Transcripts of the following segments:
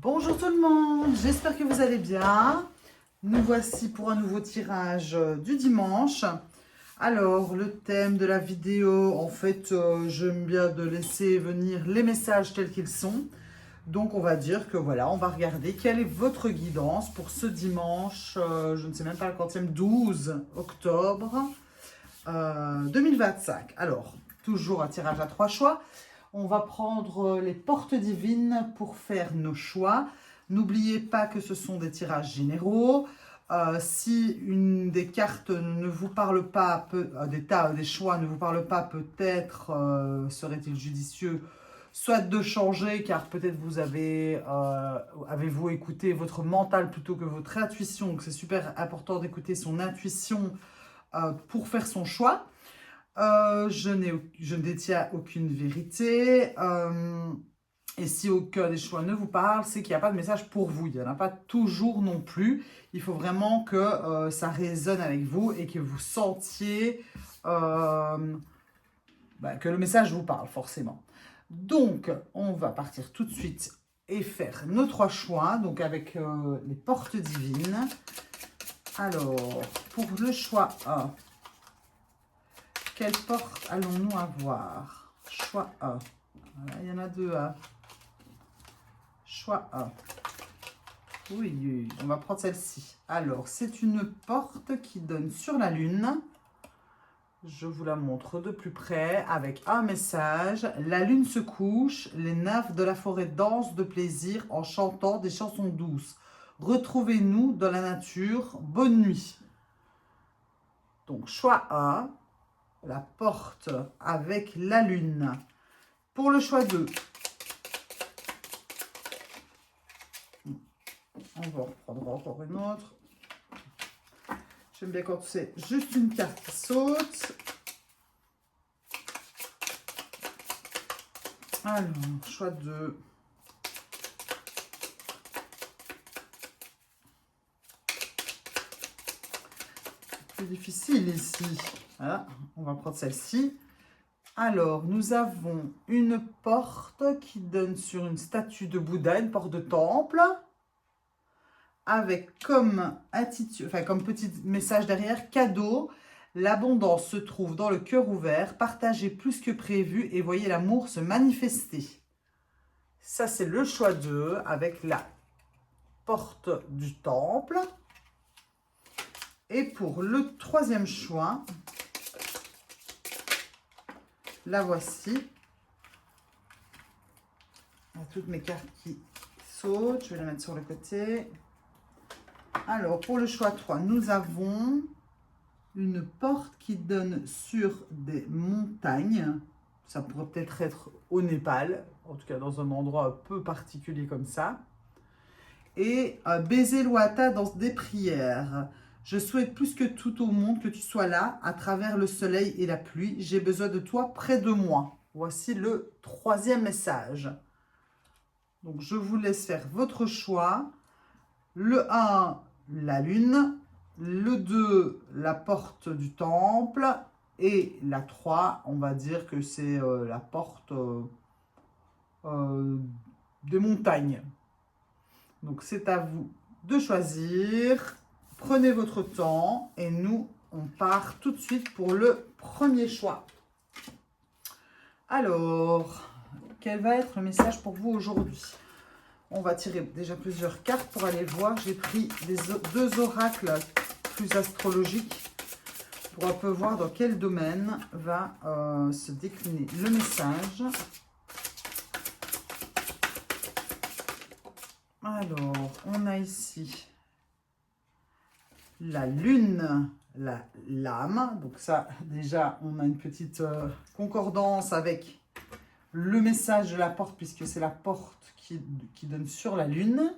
Bonjour tout le monde, j'espère que vous allez bien. Nous voici pour un nouveau tirage du dimanche. Alors, le thème de la vidéo, en fait, j'aime bien de laisser venir les messages tels qu'ils sont. Donc, on va dire que voilà, on va regarder quelle est votre guidance pour ce dimanche, je ne sais même pas le quantième, 12 octobre 2025. Alors, toujours un tirage à 3 choix. On va prendre les portes divines pour faire nos choix. N'oubliez pas que ce sont des tirages généraux. Si une des cartes ne vous parle pas, des choix ne vous parle pas, peut-être serait-il judicieux soit de changer, car peut-être avez-vous écouté votre mental plutôt que votre intuition. Donc c'est super important d'écouter son intuition pour faire son choix. Je ne détiens aucune vérité. Et si aucun des choix ne vous parle, c'est qu'il n'y a pas de message pour vous. Il n'y en a pas toujours non plus. Il faut vraiment que ça résonne avec vous et que vous sentiez que le message vous parle forcément. Donc, on va partir tout de suite et faire nos 3 choix. Donc, avec les portes divines. Alors, pour le choix A, quelle porte allons-nous avoir? Choix A. Voilà, il y en a 2 A. Choix A. Oui, on va prendre celle-ci. Alors, c'est une porte qui donne sur la lune. Je vous la montre de plus près avec un message. La lune se couche, les nymphes de la forêt dansent de plaisir en chantant des chansons douces. Retrouvez-nous dans la nature. Bonne nuit. Donc, choix A. La porte avec la lune. Pour le choix 2, on va reprendre encore une autre. J'aime bien quand c'est juste une carte qui saute. Alors, choix 2. Plus difficile ici. Voilà, on va prendre celle-ci. Alors, nous avons une porte qui donne sur une statue de Bouddha, une porte de temple, avec comme petit message derrière, cadeau, l'abondance se trouve dans le cœur ouvert, partagez plus que prévu et voyez l'amour se manifester. Ça, c'est le choix 2 avec la porte du temple. Et pour le 3e choix, la voici. Toutes mes cartes qui sautent, je vais la mettre sur le côté. Alors, pour le choix 3, nous avons une porte qui donne sur des montagnes. Ça pourrait peut-être être au Népal, en tout cas dans un endroit un peu particulier comme ça. Et baiser Loata dans des prières. Je souhaite plus que tout au monde que tu sois là, à travers le soleil et la pluie. J'ai besoin de toi près de moi. Voici le 3e message. Donc, je vous laisse faire votre choix. Le 1, la lune. Le 2, la porte du temple. Et la 3, on va dire que c'est la porte des montagnes. Donc, c'est à vous de choisir. Prenez votre temps et nous, on part tout de suite pour le 1er choix. Alors, quel va être le message pour vous aujourd'hui? On va tirer déjà plusieurs cartes pour aller voir. J'ai pris 2 oracles plus astrologiques pour un peu voir dans quel domaine va se décliner le message. Alors, on a ici la lune, la lame. Donc ça, déjà, on a une petite concordance avec le message de la porte, puisque c'est la porte qui donne sur la lune.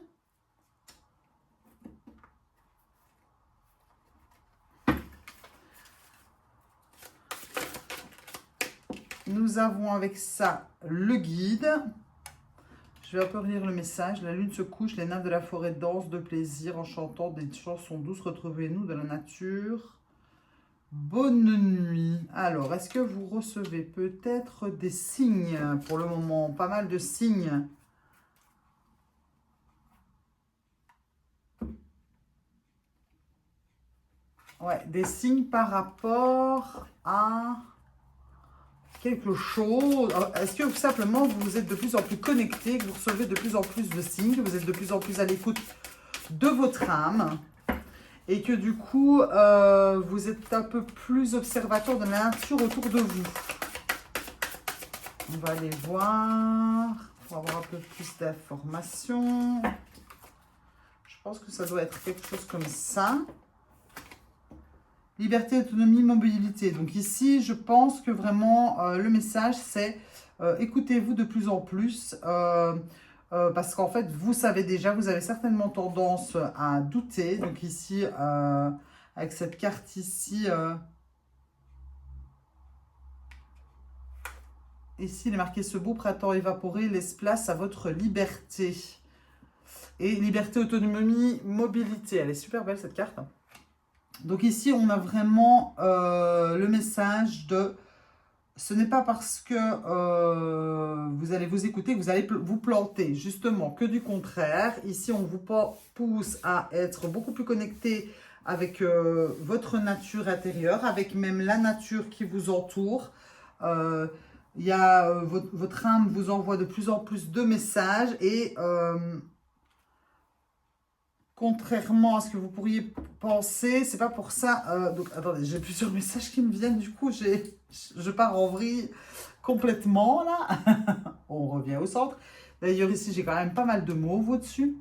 Nous avons avec ça le guide. Je vais un peu relire le message. La lune se couche, les nymphes de la forêt dansent de plaisir en chantant des chansons douces. Retrouvez-nous dans la nature. Bonne nuit. Alors, est-ce que vous recevez peut-être des signes pour le moment? Pas mal de signes. Ouais, des signes par rapport à quelque chose. Est-ce que simplement vous êtes de plus en plus connecté, que vous recevez de plus en plus de signes, que vous êtes de plus en plus à l'écoute de votre âme et que du coup, vous êtes un peu plus observateur de la nature autour de vous. On va aller voir pour avoir un peu plus d'informations. Je pense que ça doit être quelque chose comme ça. Liberté, autonomie, mobilité. Donc ici, je pense que vraiment, le message, c'est écoutez-vous de plus en plus. Parce qu'en fait, vous savez déjà, vous avez certainement tendance à douter. Donc ici, avec cette carte ici, ici, il est marqué « Ce beau printemps évaporé laisse place à votre liberté ». Et liberté, autonomie, mobilité. Elle est super belle, cette carte. Donc ici, on a vraiment le message de... Ce n'est pas parce que vous allez vous écouter que vous allez vous planter, justement, que du contraire. Ici, on vous pousse à être beaucoup plus connecté avec votre nature intérieure, avec même la nature qui vous entoure. Votre âme vous envoie de plus en plus de messages et... contrairement à ce que vous pourriez penser, c'est pas pour ça. Donc, attendez, j'ai plusieurs messages qui me viennent. Du coup, je pars en vrille complètement, là. On revient au centre. D'ailleurs, ici, j'ai quand même pas mal de mauves au-dessus.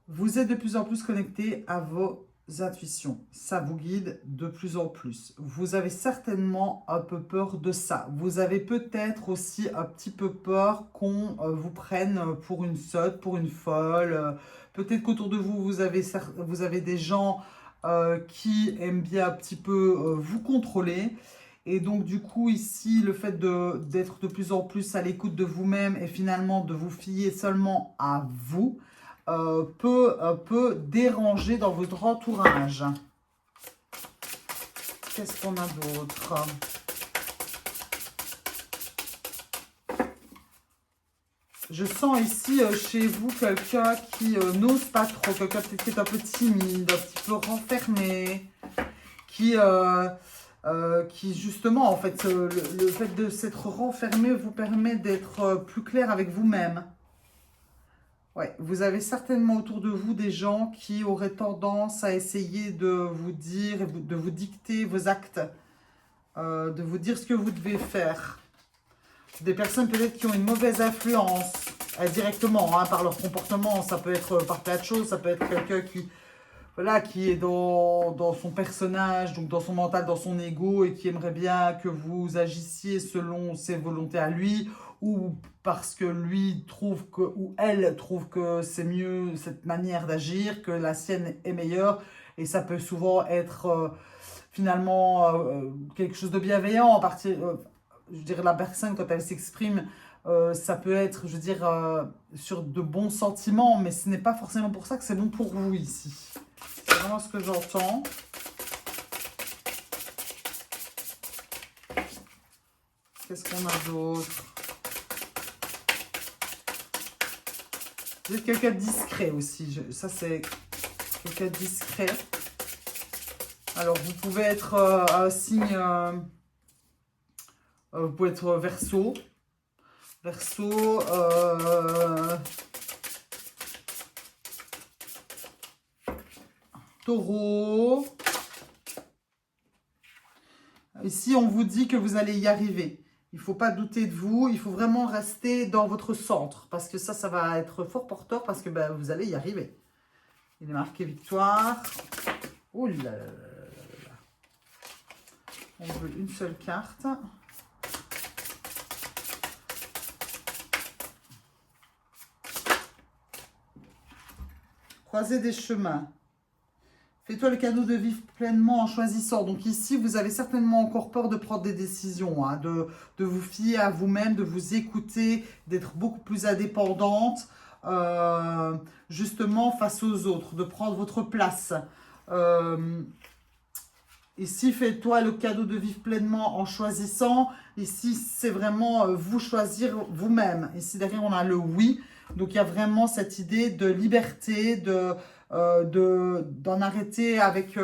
Vous êtes de plus en plus connecté à vos intuitions. Ça vous guide de plus en plus. Vous avez certainement un peu peur de ça. Vous avez peut-être aussi un petit peu peur qu'on vous prenne pour une sotte, pour une folle. Peut-être qu'autour de vous, vous avez des gens qui aiment bien un petit peu vous contrôler. Et donc, du coup, ici, le fait d'être de plus en plus à l'écoute de vous-même et finalement de vous fier seulement à vous, peut déranger dans votre entourage. Qu'est-ce qu'on a d'autre? Je sens ici chez vous quelqu'un qui n'ose pas trop, quelqu'un peut-être qui est un peu timide, un petit peu renfermé, qui justement, en fait, le fait de s'être renfermé vous permet d'être plus clair avec vous-même. Ouais, vous avez certainement autour de vous des gens qui auraient tendance à essayer de vous dire, de vous dicter vos actes, de vous dire ce que vous devez faire. Des personnes peut-être qui ont une mauvaise influence, directement, hein, par leur comportement. Ça peut être par plein de choses, ça peut être quelqu'un qui, voilà, qui est dans son personnage, donc dans son mental, dans son ego, et qui aimerait bien que vous agissiez selon ses volontés à lui, ou parce que lui trouve que, ou elle trouve que c'est mieux cette manière d'agir, que la sienne est meilleure, et ça peut souvent être finalement quelque chose de bienveillant, à partir, je veux dire, la personne quand elle s'exprime, ça peut être, je veux dire, sur de bons sentiments, mais ce n'est pas forcément pour ça que c'est bon pour vous ici. C'est vraiment ce que j'entends. Qu'est-ce qu'on a d'autre? Vous êtes quelqu'un de discret aussi. Ça, c'est quelqu'un de discret. Alors, vous pouvez être un signe... vous pouvez être Verseau. Verseau... Taureau. Ici, on vous dit que vous allez y arriver. Il ne faut pas douter de vous. Il faut vraiment rester dans votre centre. Parce que ça va être fort porteur parce que ben, vous allez y arriver. Il est marqué victoire. Oh là là là là. On veut une seule carte. Croiser des chemins. Fais-toi le cadeau de vivre pleinement en choisissant. Donc ici, vous avez certainement encore peur de prendre des décisions, hein, de vous fier à vous-même, de vous écouter, d'être beaucoup plus indépendante, justement face aux autres, de prendre votre place. Ici, fais-toi le cadeau de vivre pleinement en choisissant. Ici, c'est vraiment vous choisir vous-même. Ici, derrière, on a le oui. Donc, il y a vraiment cette idée de liberté, d'en arrêter avec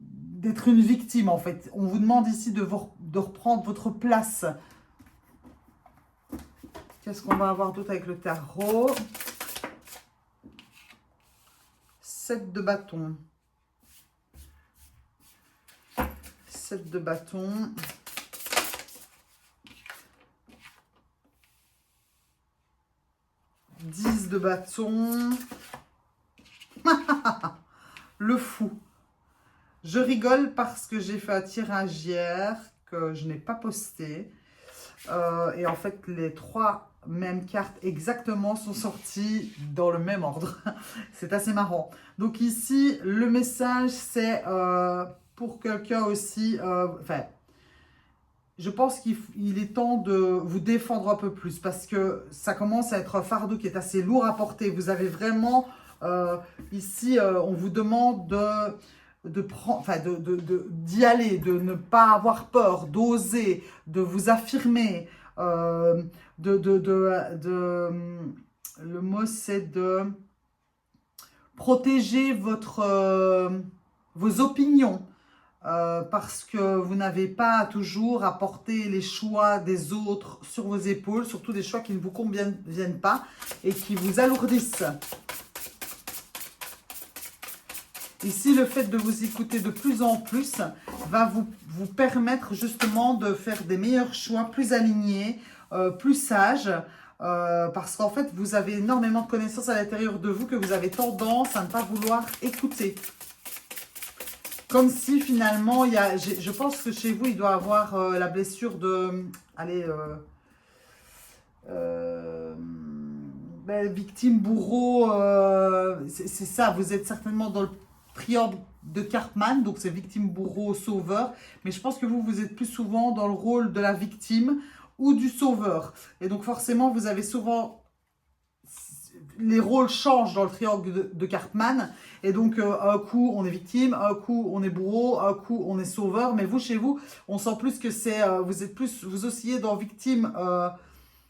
d'être une victime en fait. On vous demande ici de reprendre votre place. Qu'est-ce qu'on va avoir d'autre avec le tarot? 7 de bâton. 7 de bâton. « 10 de bâton. » Le fou. Je rigole parce que j'ai fait un tirage hier que je n'ai pas posté. Et en fait, les 3 mêmes cartes exactement sont sorties dans le même ordre. C'est assez marrant. Donc ici, le message, c'est pour quelqu'un aussi... je pense qu'il est temps de vous défendre un peu plus parce que ça commence à être un fardeau qui est assez lourd à porter. Vous avez vraiment... ici, on vous demande d'y aller, de ne pas avoir peur, d'oser, de vous affirmer. Le mot, c'est de protéger vos opinions. Parce que vous n'avez pas toujours à porter les choix des autres sur vos épaules, surtout des choix qui ne vous conviennent pas et qui vous alourdissent. Ici, le fait de vous écouter de plus en plus va vous permettre justement de faire des meilleurs choix, plus alignés, plus sages, parce qu'en fait, vous avez énormément de connaissances à l'intérieur de vous que vous avez tendance à ne pas vouloir écouter. Comme si finalement, je pense que chez vous, il doit avoir la blessure de... Allez, victime, bourreau, c'est ça, vous êtes certainement dans le triangle de Karpman, donc c'est victime, bourreau, sauveur, mais je pense que vous êtes plus souvent dans le rôle de la victime ou du sauveur. Et donc forcément, vous avez souvent... Les rôles changent dans le triangle de Karpman. Et donc, un coup, on est victime, un coup, on est bourreau, un coup, on est sauveur. Mais vous, chez vous, on sent plus que c'est... vous oscillez dans victime,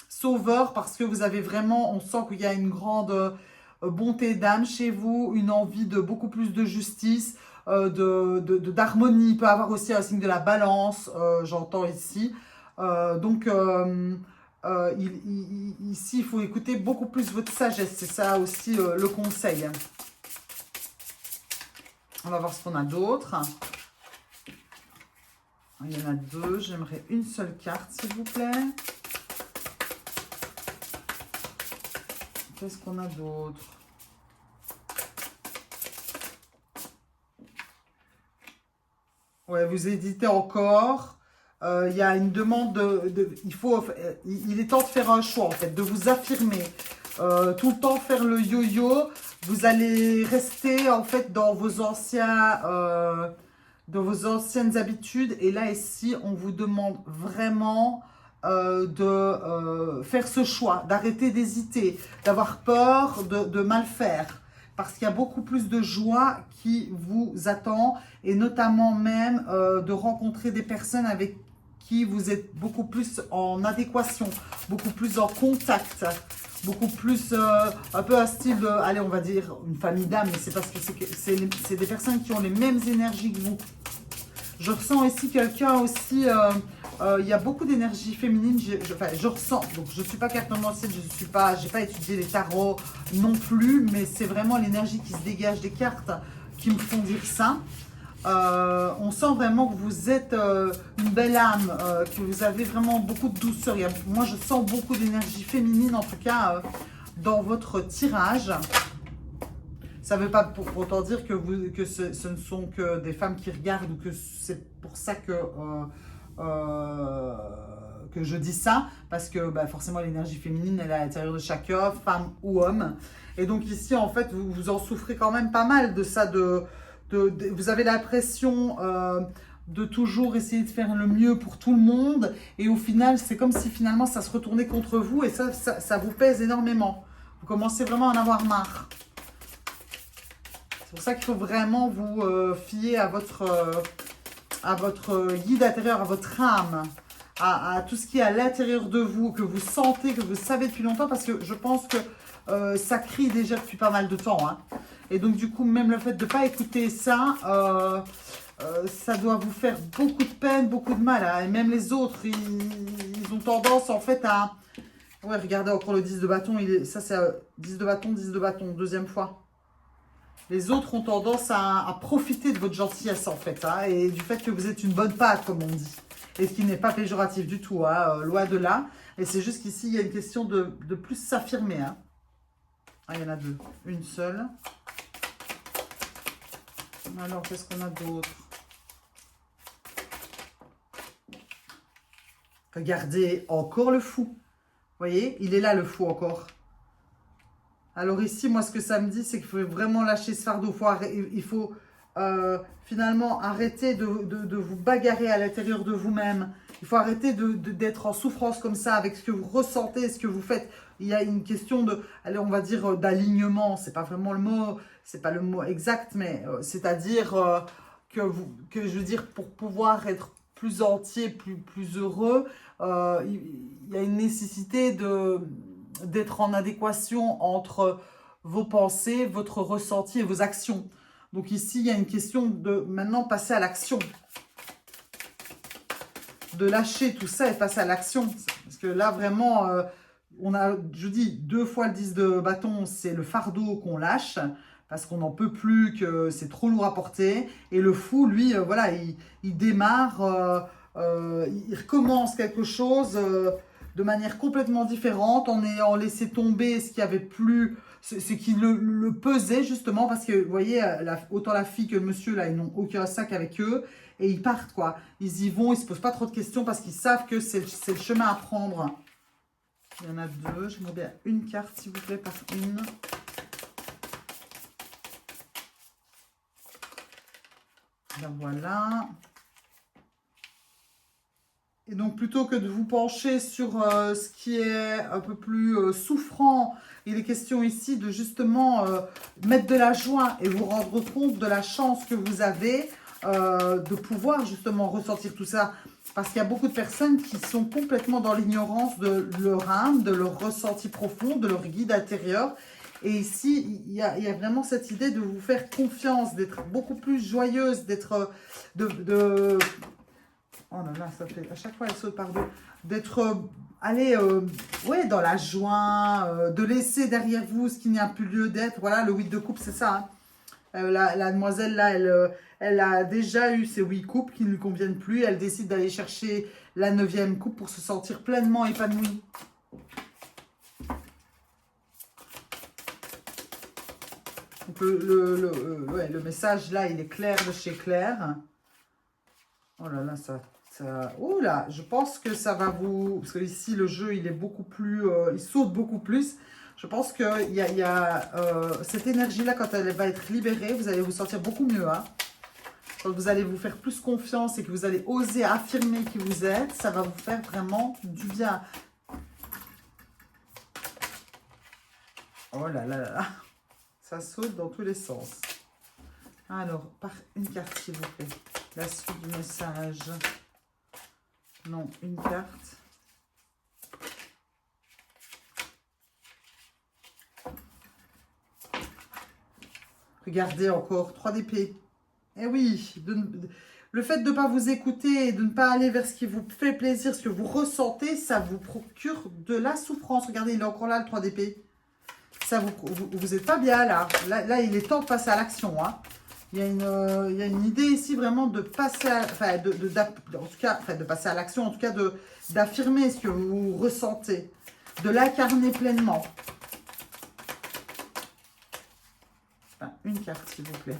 sauveur, parce que vous avez vraiment... On sent qu'il y a une grande bonté d'âme chez vous, une envie de beaucoup plus de justice, d'harmonie. Il peut y avoir aussi un signe de la balance, j'entends ici. Ici, il faut écouter beaucoup plus votre sagesse. C'est ça aussi le conseil. On va voir ce qu'on a d'autre. Il y en a 2. J'aimerais une seule carte, s'il vous plaît. Qu'est-ce qu'on a d'autre? Ouais, vous hésitez encore. Il y a une demande il est temps de faire un choix en fait, de vous affirmer. Tout le temps faire le yo-yo, vous allez rester en fait dans vos anciennes habitudes. Et là ici, on vous demande vraiment de faire ce choix, d'arrêter d'hésiter, d'avoir peur de mal faire. Parce qu'il y a beaucoup plus de joie qui vous attend et notamment même de rencontrer des personnes avec qui vous êtes beaucoup plus en adéquation, beaucoup plus en contact, beaucoup plus un peu un style de, allez, on va dire une famille d'âmes, mais c'est parce que c'est des personnes qui ont les mêmes énergies que vous. Je ressens ici quelqu'un aussi, il y a beaucoup d'énergie féminine, je ressens, donc je ne suis pas cartomancienne, j'ai pas étudié les tarots non plus, mais c'est vraiment l'énergie qui se dégage des cartes qui me font dire ça. On sent vraiment que vous êtes une belle âme, que vous avez vraiment beaucoup de douceur. Moi, je sens beaucoup d'énergie féminine, en tout cas, dans votre tirage. Ça ne veut pas pour autant dire que ce ne sont que des femmes qui regardent ou que c'est pour ça que je dis ça. Parce que forcément, l'énergie féminine, elle est à l'intérieur de chaque femme ou homme. Et donc ici, en fait, vous en souffrez quand même pas mal de ça, vous avez l'impression de toujours essayer de faire le mieux pour tout le monde. Et au final, c'est comme si finalement ça se retournait contre vous. Et ça vous pèse énormément. Vous commencez vraiment à en avoir marre. C'est pour ça qu'il faut vraiment vous fier à votre guide intérieur, à votre âme. à tout ce qui est à l'intérieur de vous, que vous sentez, que vous savez depuis longtemps, parce que je pense que ça crie déjà depuis pas mal de temps. Hein. Et donc, du coup, même le fait de ne pas écouter ça, ça doit vous faire beaucoup de peine, beaucoup de mal. Hein. Et même les autres, ils ont tendance, en fait, à... Ouais, regardez encore le 10 de bâton. Ça, c'est 10 de bâton, 10 de bâton, deuxième fois. Les autres ont tendance à profiter de votre gentillesse, en fait. Hein, et du fait que vous êtes une bonne patte, comme on dit. Et ce qui n'est pas péjoratif du tout, hein, loin de là. Et c'est juste qu'ici, il y a une question de plus s'affirmer. Hein. Ah, il y en a deux. Une seule. Alors, qu'est-ce qu'on a d'autre? Regardez, encore le fou. Vous voyez, il est là le fou encore. Alors ici, moi, ce que ça me dit, c'est qu'il faut vraiment lâcher ce fardeau. Il faut finalement arrêter de vous bagarrer à l'intérieur de vous-même. Il faut arrêter d'être en souffrance comme ça avec ce que vous ressentez, ce que vous faites. Il y a une question de, allez, on va dire, d'alignement. C'est pas vraiment le mot, c'est pas le mot exact, mais c'est-à-dire que je veux dire, pour pouvoir être plus entier, plus heureux, il y a une nécessité d'être en adéquation entre vos pensées, votre ressenti et vos actions. Donc ici, il y a une question de maintenant passer à l'action. De lâcher tout ça et passer à l'action. Parce que là, vraiment, on a, je dis, 2 fois le 10 de bâton, c'est le fardeau qu'on lâche. Parce qu'on n'en peut plus, que c'est trop lourd à porter. Et le fou, lui, voilà, il démarre, il recommence quelque chose de manière complètement différente, en ayant laissé tomber ce qui avait plus, ce qui le pesait justement, parce que vous voyez, autant la fille que le monsieur, là, ils n'ont aucun sac avec eux, et ils partent, quoi. Ils y vont, ils ne se posent pas trop de questions, parce qu'ils savent que c'est le chemin à prendre. Il y en a deux, je m'en bien une carte, s'il vous plaît, par une. Ben voilà. Et donc, plutôt que de vous pencher sur ce qui est un peu plus souffrant, il est question ici de justement mettre de la joie et vous rendre compte de la chance que vous avez de pouvoir justement ressentir tout ça. Parce qu'il y a beaucoup de personnes qui sont complètement dans l'ignorance de leur âme, de leur ressenti profond, de leur guide intérieur. Et ici, il y a vraiment cette idée de vous faire confiance, d'être beaucoup plus joyeuse, d'être... Oh là là, ça fait... À chaque fois, elle saute par deux. D'être... ouais, dans la joie, de laisser derrière vous ce qui n'y a plus lieu d'être. Voilà, le 8 de coupe, c'est ça. Hein. La demoiselle, là, elle a déjà eu ses 8 coupes qui ne lui conviennent plus. Elle décide d'aller chercher la 9e coupe pour se sentir pleinement épanouie. Donc, ouais, le message, là, il est clair de chez Claire. Oh là là, ça... Oh là, je pense que ça va vous... Parce que ici, le jeu, il est beaucoup plus... il saute beaucoup plus. Je pense qu'il y a cette énergie-là, quand elle va être libérée, vous allez vous sentir beaucoup mieux. Hein. Quand vous allez vous faire plus confiance et que vous allez oser affirmer qui vous êtes, ça va vous faire vraiment du bien. Oh là là là là. Ça saute dans tous les sens. Alors, par une carte, s'il vous plaît. La suite du message. Non, une carte. Regardez encore, 3 d'épée. Eh oui, le fait de ne pas vous écouter et de ne pas aller vers ce qui vous fait plaisir, ce que vous ressentez, ça vous procure de la souffrance. Regardez, il est encore là, le 3 d'épée. Vous n'êtes pas bien là. Là, il est temps de passer à l'action. Hein. Il y a une idée ici vraiment de passer à, de passer à l'action, en tout cas d'affirmer ce que vous ressentez, de l'incarner pleinement. Enfin, une carte, s'il vous plaît.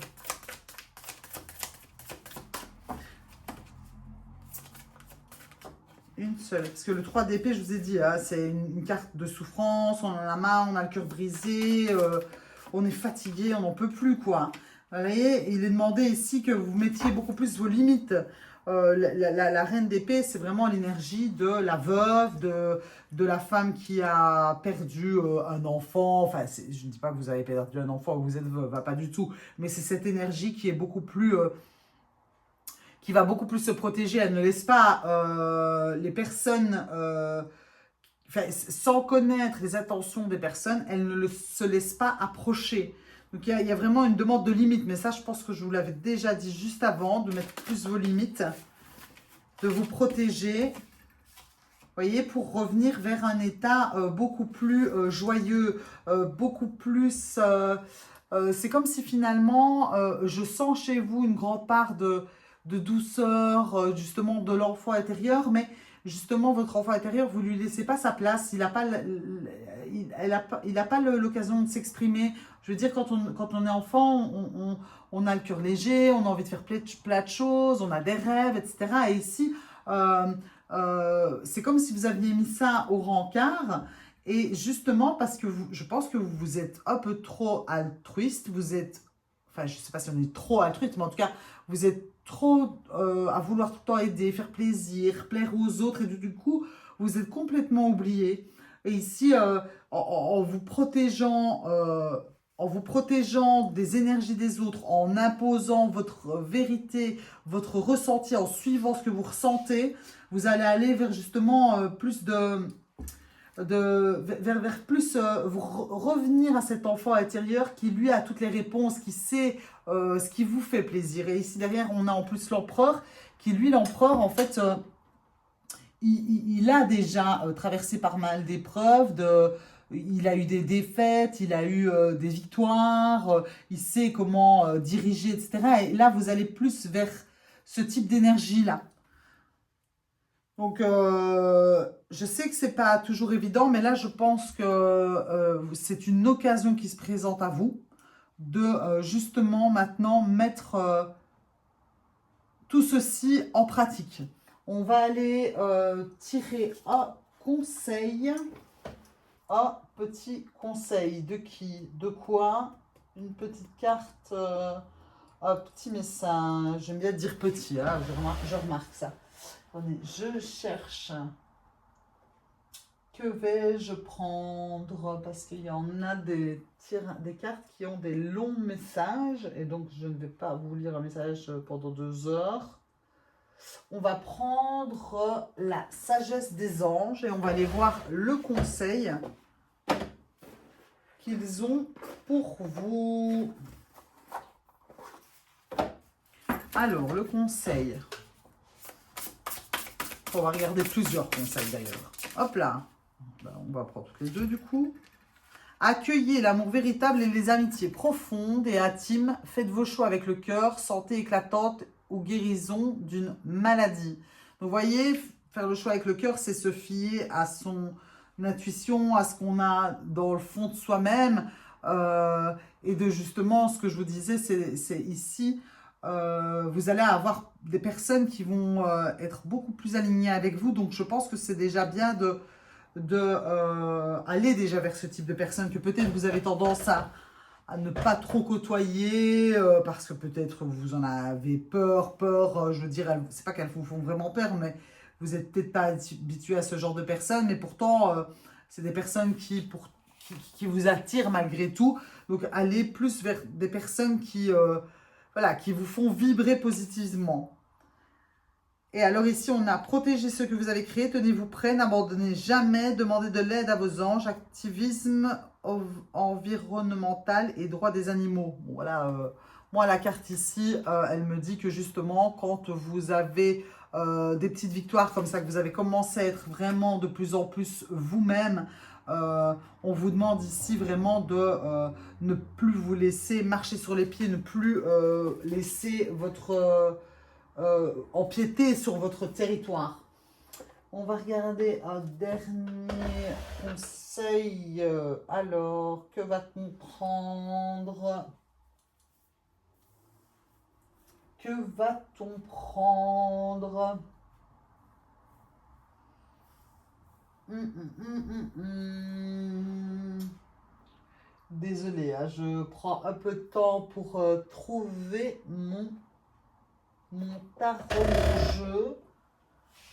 Une seule. Parce que le 3 d'épée, je vous ai dit, hein, c'est une carte de souffrance, on en a marre, on a le cœur brisé, on est fatigué, on n'en peut plus, quoi. Vous voyez, il est demandé ici que vous mettiez beaucoup plus vos limites. La reine d'épée, c'est vraiment l'énergie de la veuve, de la femme qui a perdu un enfant. Enfin, je ne dis pas que vous avez perdu un enfant ou que vous êtes veuve, hein, pas du tout. Mais c'est cette énergie qui est beaucoup plus... qui va beaucoup plus se protéger. Elle ne laisse pas les personnes, sans connaître les intentions des personnes, elle ne se laisse pas approcher. Donc il y a vraiment une demande de limite. Mais ça, je pense que je vous l'avais déjà dit juste avant, de mettre plus vos limites, de vous protéger. Voyez, pour revenir vers un état beaucoup plus joyeux, beaucoup plus... c'est comme si finalement, je sens chez vous une grande part de douceur, justement de l'enfant intérieur, mais justement votre enfant intérieur, vous ne lui laissez pas sa place, il n'a pas l'occasion de s'exprimer. Je veux dire, quand on est enfant, on a le cœur léger, on a envie de faire plein de choses, on a des rêves, etc. Et ici... c'est comme si vous aviez mis ça au rencard, et justement parce que je pense que vous êtes un peu trop altruiste, vous êtes, enfin je ne sais pas si on est trop altruiste, mais en tout cas vous êtes trop à vouloir tout le temps aider, faire plaisir, plaire aux autres, et du coup vous êtes complètement oublié. Et ici en vous protégeant des énergies des autres, en imposant votre vérité, votre ressenti, en suivant ce que vous ressentez, vous allez aller vers justement plus vers plus vous revenir à cet enfant intérieur qui lui a toutes les réponses, qui sait ce qui vous fait plaisir. Et ici derrière, on a en plus l'empereur, qui lui, l'empereur, en fait, il a déjà traversé par mal d'épreuves, il a eu des défaites, il a eu des victoires, il sait comment diriger, etc. Et là, vous allez plus vers ce type d'énergie-là. Donc, je sais que c'est pas toujours évident, mais là, je pense que c'est une occasion qui se présente à vous de justement maintenant mettre tout ceci en pratique. On va aller tirer un conseil. Un petit conseil de qui? De quoi? Une petite carte, un petit message. J'aime bien dire petit, hein, je remarque ça. Attendez, je cherche. Que vais-je prendre? Parce qu'il y en a des cartes qui ont des longs messages. Et donc, je ne vais pas vous lire un message pendant 2 heures. On va prendre la sagesse des anges et on va aller voir le conseil qu'ils ont pour vous. Alors, le conseil. On va regarder plusieurs conseils d'ailleurs. Hop là. Ben, on va prendre toutes les deux du coup. Accueillez l'amour véritable et les amitiés profondes et intimes. Faites vos choix avec le cœur, santé éclatante ou guérison d'une maladie. Donc, vous voyez, faire le choix avec le cœur, c'est se fier à son intuition, à ce qu'on a dans le fond de soi-même. Et de justement, ce que je vous disais, c'est ici, vous allez avoir des personnes qui vont être beaucoup plus alignées avec vous. Donc, je pense que c'est déjà bien aller déjà vers ce type de personnes que peut-être vous avez tendance à ne pas trop côtoyer parce que peut-être vous en avez peur, je veux dire, c'est pas qu'elles vous font vraiment peur, mais vous n'êtes peut-être pas habitué à ce genre de personnes, mais pourtant c'est des personnes qui vous attirent malgré tout. Donc allez plus vers des personnes voilà, qui vous font vibrer positivement. Et alors ici, on a protégé ce que vous avez créé, tenez-vous prêts, n'abandonnez jamais, demandez de l'aide à vos anges, activisme environnemental et droit des animaux. Bon, voilà, moi la carte ici, elle me dit que justement, quand vous avez des petites victoires comme ça, que vous avez commencé à être vraiment de plus en plus vous-même, on vous demande ici vraiment de ne plus vous laisser marcher sur les pieds, ne plus laisser votre... empiéter sur votre territoire. On va regarder un dernier conseil. Alors, que va-t-on prendre? Que va-t-on prendre? Désolée, hein, je prends un peu de temps pour trouver mon tarot de jeu.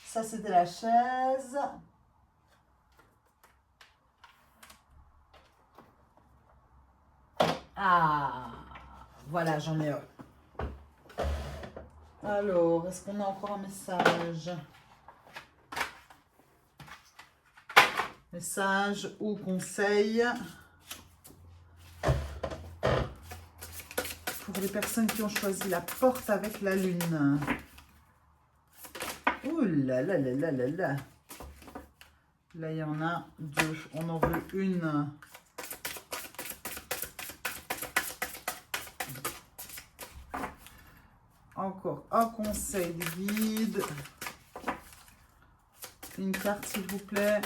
Ça, c'était la chaise. Ah, voilà, j'en ai un. Alors, est-ce qu'on a encore un message? Message ou conseil pour les personnes qui ont choisi la porte avec la lune. Ouh là là là là là là. Là, il y en a deux. On en veut une. Encore un conseil de guide. Une carte, s'il vous plaît.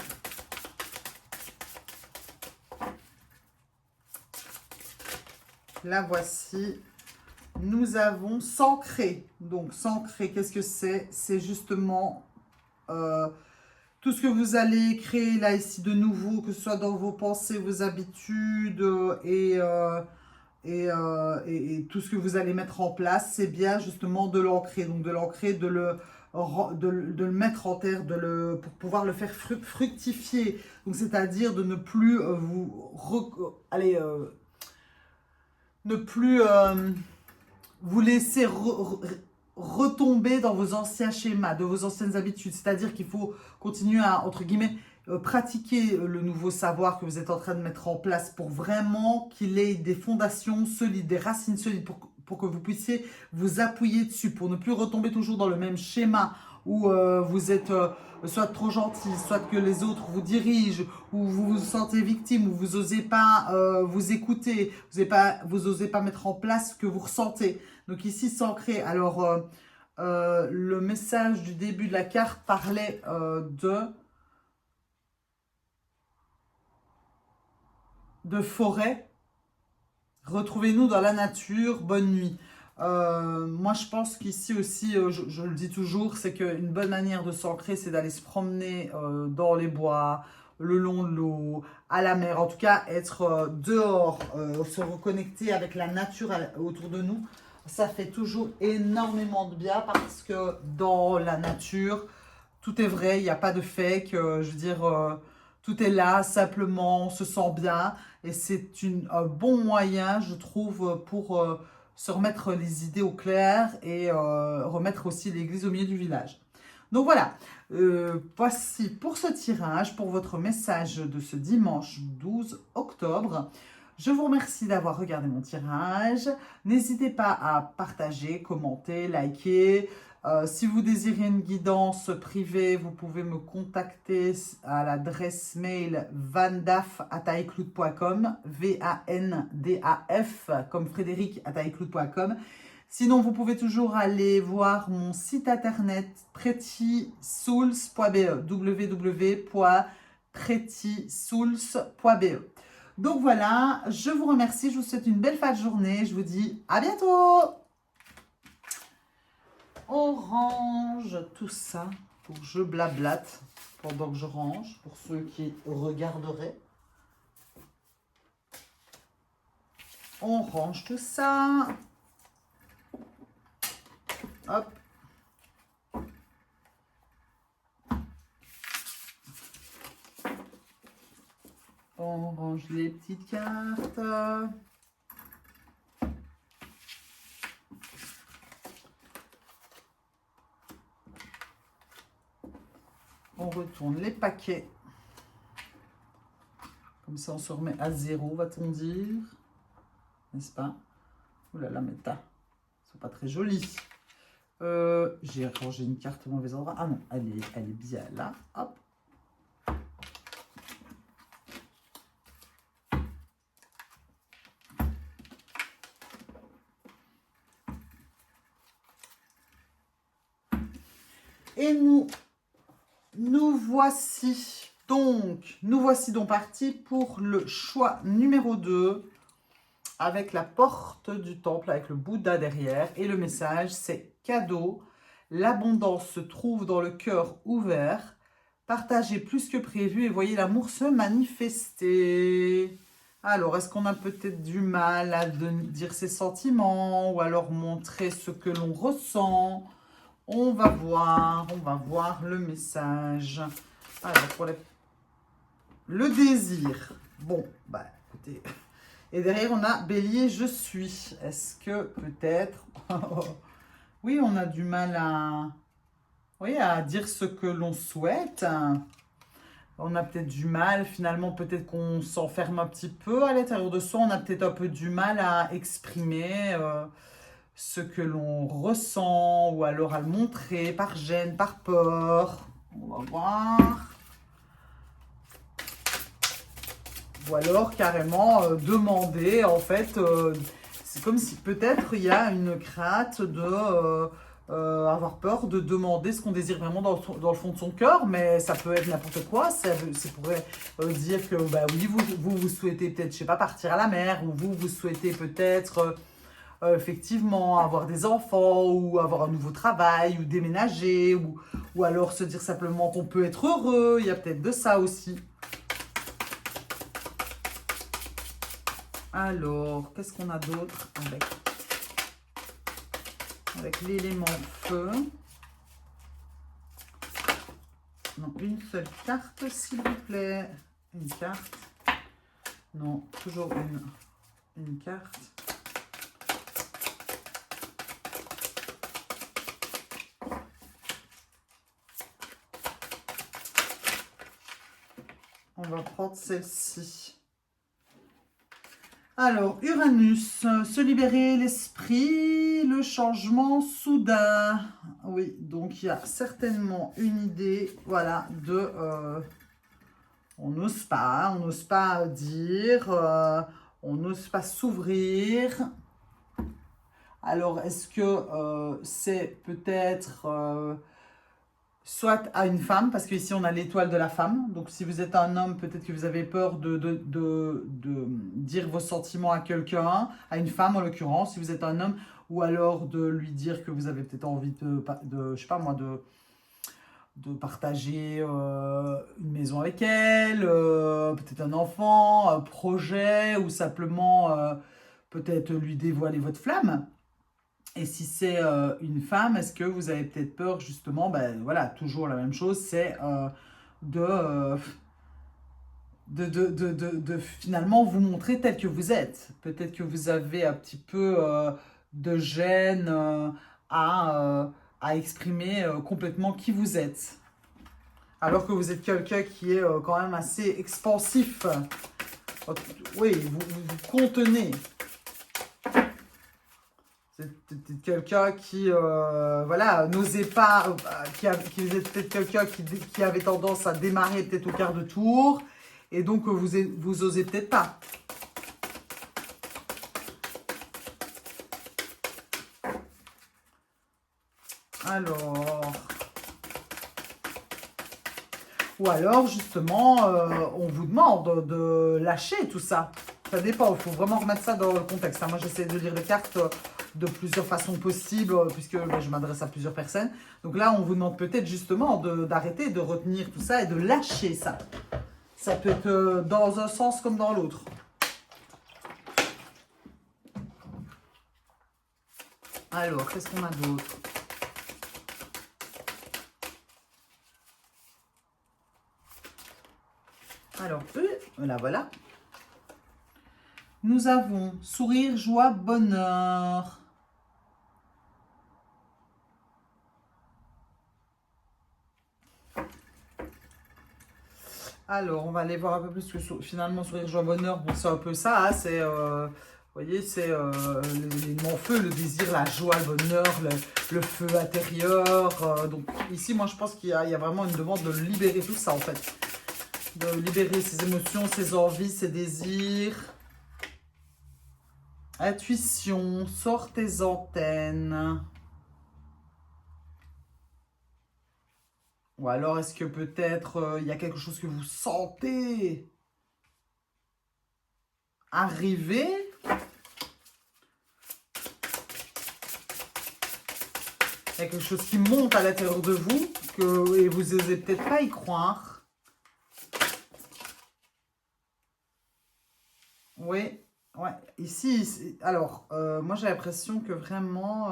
La voici. Nous avons s'ancrer. Donc, s'ancrer, qu'est-ce que c'est? C'est justement tout ce que vous allez créer là, ici, de nouveau, que ce soit dans vos pensées, vos habitudes et tout ce que vous allez mettre en place, c'est bien justement de l'ancrer. Donc, de l'ancrer, de le mettre en terre, pour pouvoir le faire fructifier. Donc, c'est-à-dire de ne plus ne plus vous laisser retomber dans vos anciens schémas, de vos anciennes habitudes. C'est-à-dire qu'il faut continuer à, entre guillemets, pratiquer le nouveau savoir que vous êtes en train de mettre en place pour vraiment qu'il ait des fondations solides, des racines solides, pour que vous puissiez vous appuyer dessus, pour ne plus retomber toujours dans le même schéma où vous êtes soit trop gentil, soit que les autres vous dirigent, où vous vous sentez victime, où vous n'osez pas vous écouter, vous n'osez pas mettre en place ce que vous ressentez. Donc ici, s'ancrer. Alors, le message du début de la carte parlait de forêt. Retrouvez-nous dans la nature. Bonne nuit. Moi, je pense qu'ici aussi, je le dis toujours, c'est qu'une bonne manière de s'ancrer, c'est d'aller se promener dans les bois, le long de l'eau, à la mer. En tout cas, être dehors, se reconnecter avec la nature autour de nous. Ça fait toujours énormément de bien parce que dans la nature, tout est vrai, il n'y a pas de fake. Je veux dire, tout est là, simplement, on se sent bien. Et c'est un bon moyen, je trouve, pour se remettre les idées au clair et remettre aussi l'église au milieu du village. Donc voilà, voici pour ce tirage, pour votre message de ce dimanche 12 octobre. Je vous remercie d'avoir regardé mon tirage. N'hésitez pas à partager, commenter, liker. Si vous désirez une guidance privée, vous pouvez me contacter à l'adresse mail vandaf@icloud.com, VANDAF comme Frédéric @icloud.com. Sinon, vous pouvez toujours aller voir mon site internet prettysouls.be, www.prettysouls.be. Donc voilà, je vous remercie, je vous souhaite une belle fin de journée, je vous dis à bientôt. On range tout ça pour que je blablate pendant que je range, pour ceux qui regarderaient. On range tout ça. Hop. On range les petites cartes. On retourne les paquets. Comme ça, on se remet à zéro, va-t-on dire. N'est-ce pas? Ouh là là, mais ils sont pas très jolis. J'ai rangé une carte au mauvais endroit. Ah non, elle est bien là. Hop. Et nous voici donc partis pour le choix numéro 2 avec la porte du temple, avec le Bouddha derrière. Et le message, c'est cadeau. L'abondance se trouve dans le cœur ouvert. Partagez plus que prévu et voyez l'amour se manifester. Alors, est-ce qu'on a peut-être du mal à dire ses sentiments ou alors montrer ce que l'on ressent? On va voir le message. Alors, pour le désir. Bon, bah écoutez. Et derrière, on a Bélier, je suis. Est-ce que peut-être Oui, on a du mal à, oui, à dire ce que l'on souhaite. On a peut-être du mal, finalement, peut-être qu'on s'enferme un petit peu à l'intérieur de soi. On a peut-être un peu du mal à exprimer ce que l'on ressent ou alors à le montrer par gêne, par peur. On va voir. Ou alors carrément demander, en fait, c'est comme si peut-être il y a une crainte de avoir peur de demander ce qu'on désire vraiment dans le fond de son cœur, mais ça peut être n'importe quoi. Ça pourrait dire que bah oui, vous souhaitez peut-être, je sais pas, partir à la mer, ou vous souhaitez peut-être effectivement avoir des enfants, ou avoir un nouveau travail, ou déménager, ou alors se dire simplement qu'on peut être heureux. Il y a peut-être de ça aussi. Alors, qu'est-ce qu'on a d'autre avec l'élément feu? Non, une seule carte, s'il vous plaît. Une carte. Non, toujours une carte. On va prendre celle-ci. Alors, Uranus, se libérer l'esprit, le changement soudain. Oui, donc il y a certainement une idée, voilà, de... on n'ose pas dire, on n'ose pas s'ouvrir. Alors, est-ce que c'est peut-être... soit à une femme, parce qu'ici on a l'étoile de la femme. Donc si vous êtes un homme, peut-être que vous avez peur de dire vos sentiments à quelqu'un, à une femme en l'occurrence, si vous êtes un homme, ou alors de lui dire que vous avez peut-être envie je sais pas moi, de partager une maison avec elle, peut-être un enfant, un projet, ou simplement peut-être lui dévoiler votre flamme. Et si c'est une femme, est-ce que vous avez peut-être peur justement, ben voilà, toujours la même chose, c'est de, euh, de finalement vous montrer tel que vous êtes. Peut-être que vous avez un petit peu de gêne à exprimer complètement qui vous êtes. Alors que vous êtes quelqu'un qui est quand même assez expansif. Oui, vous contenez. C'est quelqu'un qui, voilà, n'osait pas, qui était peut-être quelqu'un qui avait tendance à démarrer peut-être au quart de tour, et donc vous osez peut-être pas. Alors, ou alors justement, on vous demande de lâcher tout ça. Ça dépend, il faut vraiment remettre ça dans le contexte. Moi, j'essaie de lire les cartes de plusieurs façons possibles, puisque je m'adresse à plusieurs personnes. Donc là, on vous demande peut-être justement d'arrêter, de retenir tout ça et de lâcher ça. Ça peut être dans un sens comme dans l'autre. Alors, qu'est-ce qu'on a d'autre? Alors, là, voilà. Nous avons sourire, joie, bonheur. Alors, on va aller voir un peu plus que finalement, sourire, joie, bonheur, bon, c'est un peu ça, hein, c'est, vous voyez, c'est l'élément feu, le désir, la joie, le bonheur, le feu intérieur. Donc ici, moi, je pense qu'il y a vraiment une demande de libérer tout ça, en fait. De libérer ses émotions, ses envies, ses désirs. Intuition, sors tes antennes. Ou alors, est-ce que peut-être il y a quelque chose que vous sentez arriver? Il y a quelque chose qui monte à l'intérieur de vous et vous n'osez peut-être pas y croire. Oui, ouais. Ici, alors, moi j'ai l'impression que vraiment,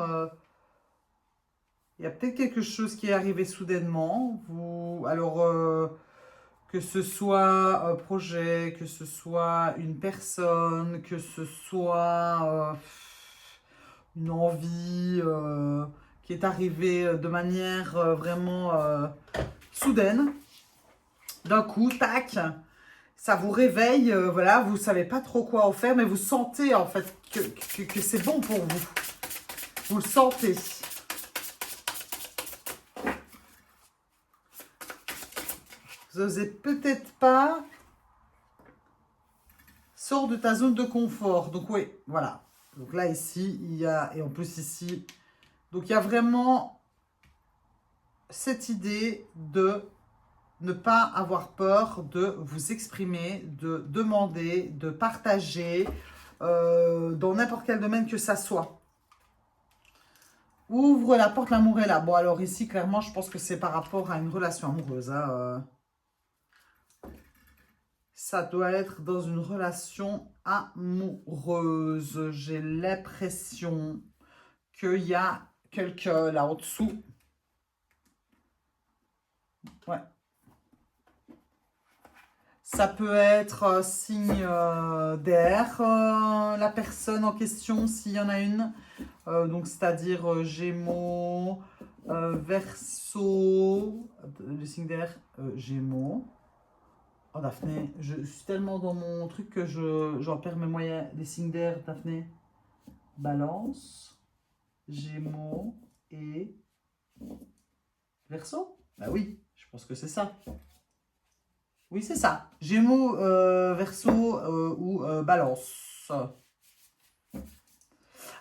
il y a peut-être quelque chose qui est arrivé soudainement. Alors, que ce soit un projet, que ce soit une personne, que ce soit une envie qui est arrivé de manière vraiment soudaine. D'un coup, tac, ça vous réveille, voilà, vous ne savez pas trop quoi en faire, mais vous sentez en fait que c'est bon pour vous. Vous le sentez. Vous n'osez peut-être pas. Sors de ta zone de confort. Donc oui, voilà. Donc là, ici, il y a, et en plus ici, donc il y a vraiment cette idée de ne pas avoir peur de vous exprimer, de demander, de partager dans n'importe quel domaine que ça soit. Ouvre la porte, l'amour est là. Bon, alors ici, clairement, je pense que c'est par rapport à une relation amoureuse. Hein, ça doit être dans une relation amoureuse. J'ai l'impression qu'il y a quelqu'un là en dessous. Ouais. Ça peut être signe d'air, la personne en question, s'il y en a une. Donc, c'est-à-dire Gémeaux, Verseau, le signe d'air, Gémeaux. Oh, Daphné, je suis tellement dans mon truc que j'en perds mes moyens. Les signes d'air, Daphné. Balance, Gémeaux et Verseau. Bah oui, je pense que c'est ça. Oui, c'est ça. Gémeaux, Verseau ou Balance.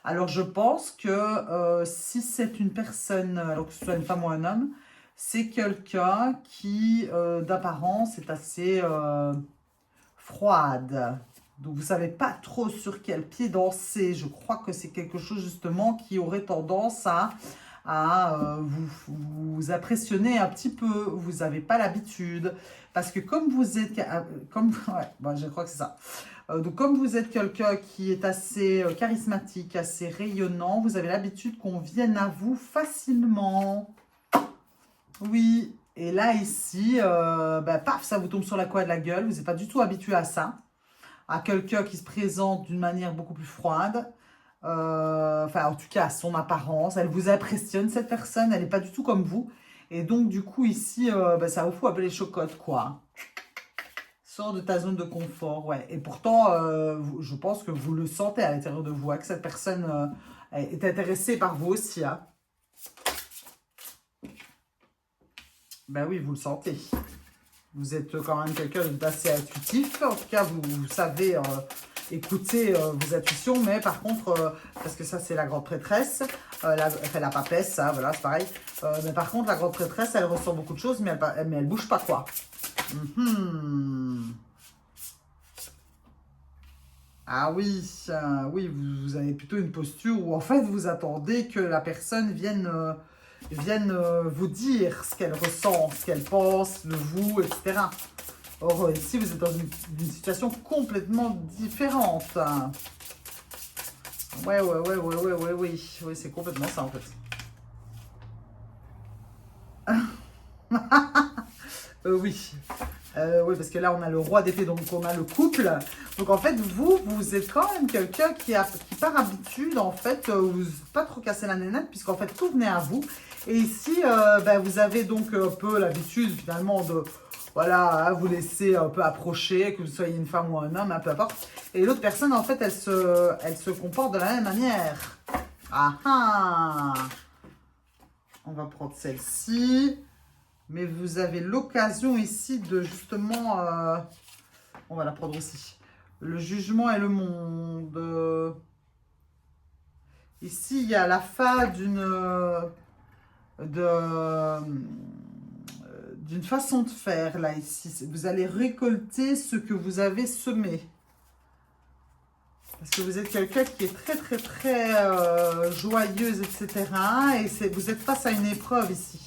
Alors, je pense que si c'est une personne, alors que ce soit une femme ou un homme, c'est quelqu'un qui, d'apparence, est assez froide. Donc, vous ne savez pas trop sur quel pied danser. Je crois que c'est quelque chose, justement, qui aurait tendance à vous impressionner un petit peu. Vous n'avez pas l'habitude. Parce que comme vous êtes... ouais, bon, je crois que c'est ça. Donc, comme vous êtes quelqu'un qui est assez charismatique, assez rayonnant, vous avez l'habitude qu'on vienne à vous facilement. Oui. Et là, ici, paf, ça vous tombe sur la coin de la gueule. Vous n'êtes pas du tout habitué à ça. À quelqu'un qui se présente d'une manière beaucoup plus froide. Enfin, en tout cas, à son apparence. Elle vous impressionne, cette personne. Elle n'est pas du tout comme vous. Et donc, du coup, ici, ça vous fout un peu les chocottes, quoi. Sors de ta zone de confort, ouais. Et pourtant, je pense que vous le sentez à l'intérieur de vous, hein, que cette personne est intéressée par vous aussi. Hein. Ben oui, vous le sentez. Vous êtes quand même quelqu'un d'assez intuitif. En tout cas, vous savez écouter vos intuitions. Mais par contre, parce que ça, c'est la grande prêtresse, la papesse, hein, voilà, c'est pareil. Mais par contre, la grande prêtresse, elle ressent beaucoup de choses, mais elle bouge pas, quoi. Ah oui, oui, vous avez plutôt une posture où en fait vous attendez que la personne vienne vous dire ce qu'elle ressent, ce qu'elle pense de vous, etc. Or ici vous êtes dans une situation complètement différente. Ouais, oui, c'est complètement ça en fait. Oui. Oui, parce que là, on a le roi d'épée, donc on a le couple. Donc, en fait, vous êtes quand même quelqu'un qui par habitude, en fait, vous n'êtes pas trop cassé la nénette, puisqu'en fait, tout venait à vous. Et ici, vous avez donc un peu l'habitude, finalement, de, voilà, vous laisser un peu approcher, que vous soyez une femme ou un homme, peu importe. Et l'autre personne, en fait, elle se comporte de la même manière. Ah ah! On va prendre celle-ci. Mais vous avez l'occasion ici de justement... on va la prendre aussi. Le jugement et le monde. Ici, il y a la fin d'une façon de faire, là, ici. Vous allez récolter ce que vous avez semé. Parce que vous êtes quelqu'un qui est très, très, très joyeuse, etc. Et vous êtes face à une épreuve ici.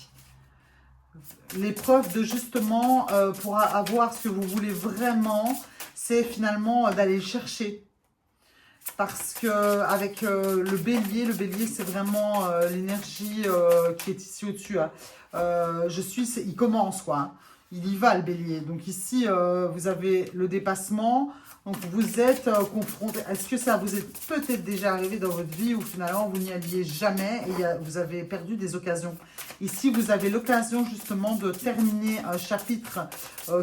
L'épreuve de justement, pour avoir ce que vous voulez vraiment, c'est finalement d'aller chercher. Parce que avec le bélier c'est vraiment l'énergie qui est ici au-dessus. Hein. Il commence quoi. il y va le bélier. Donc ici, vous avez le dépassement. Donc vous êtes confronté. Est-ce que ça vous est peut-être déjà arrivé dans votre vie où finalement vous n'y alliez jamais et vous avez perdu des occasions? Ici, vous avez l'occasion justement de terminer un chapitre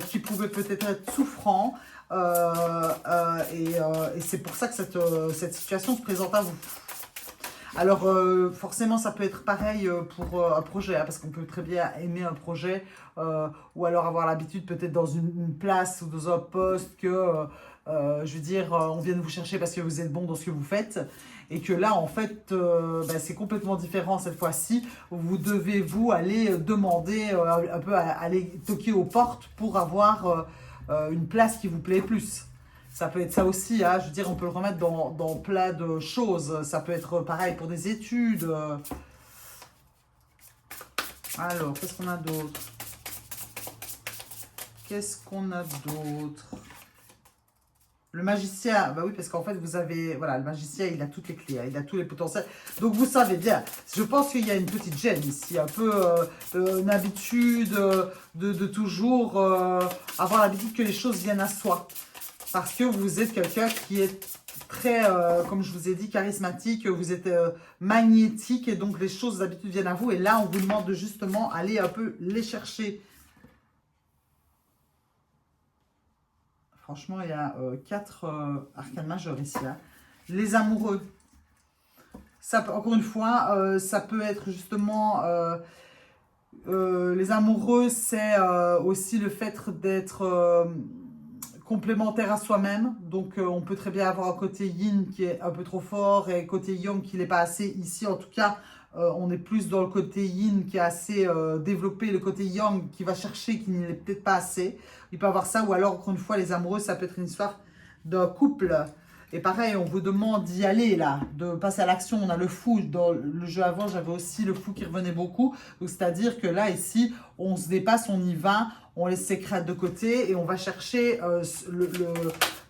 qui pouvait peut-être être souffrant. Et c'est pour ça que cette situation se présente à vous. Alors, forcément, ça peut être pareil pour un projet, hein, parce qu'on peut très bien aimer un projet, ou alors avoir l'habitude peut-être dans une place ou dans un poste que, je veux dire, on vient de vous chercher parce que vous êtes bon dans ce que vous faites, et que là, en fait, ben, c'est complètement différent cette fois-ci. Vous devez, vous, aller demander, un peu, aller toquer aux portes pour avoir une place qui vous plaît plus. Ça peut être ça aussi, hein. Je veux dire, on peut le remettre dans plein de choses. Ça peut être pareil pour des études. Alors, qu'est-ce qu'on a d'autre? Qu'est-ce qu'on a d'autre? Le magicien, bah oui, parce qu'en fait, vous avez... Voilà, le magicien, il a toutes les clés, hein, il a tous les potentiels. Donc, vous savez bien, je pense qu'il y a une petite gêne ici, un peu une habitude de toujours avoir l'habitude que les choses viennent à soi. Parce que vous êtes quelqu'un qui est très, comme je vous ai dit, charismatique, vous êtes magnétique et donc les choses d'habitude viennent à vous. Et là, on vous demande de justement aller un peu les chercher. Franchement, il y a 4 arcanes majeures ici. Hein. Les amoureux. Ça, encore une fois, ça peut être justement... les amoureux, c'est aussi le fait d'être... complémentaire à soi-même, donc on peut très bien avoir un côté yin qui est un peu trop fort et côté yang qui n'est pas assez. Ici en tout cas on est plus dans le côté yin qui est assez développé, le côté yang qui va chercher qui n'est peut-être pas assez. Il peut avoir ça, ou alors encore une fois les amoureux, ça peut être une histoire d'un couple. Et pareil, on vous demande d'y aller là, de passer à l'action. On a le fou, dans le jeu avant j'avais aussi le fou qui revenait beaucoup, c'est-à-dire que là ici on se dépasse, on y va, on laisse ses crêtes de côté et on va chercher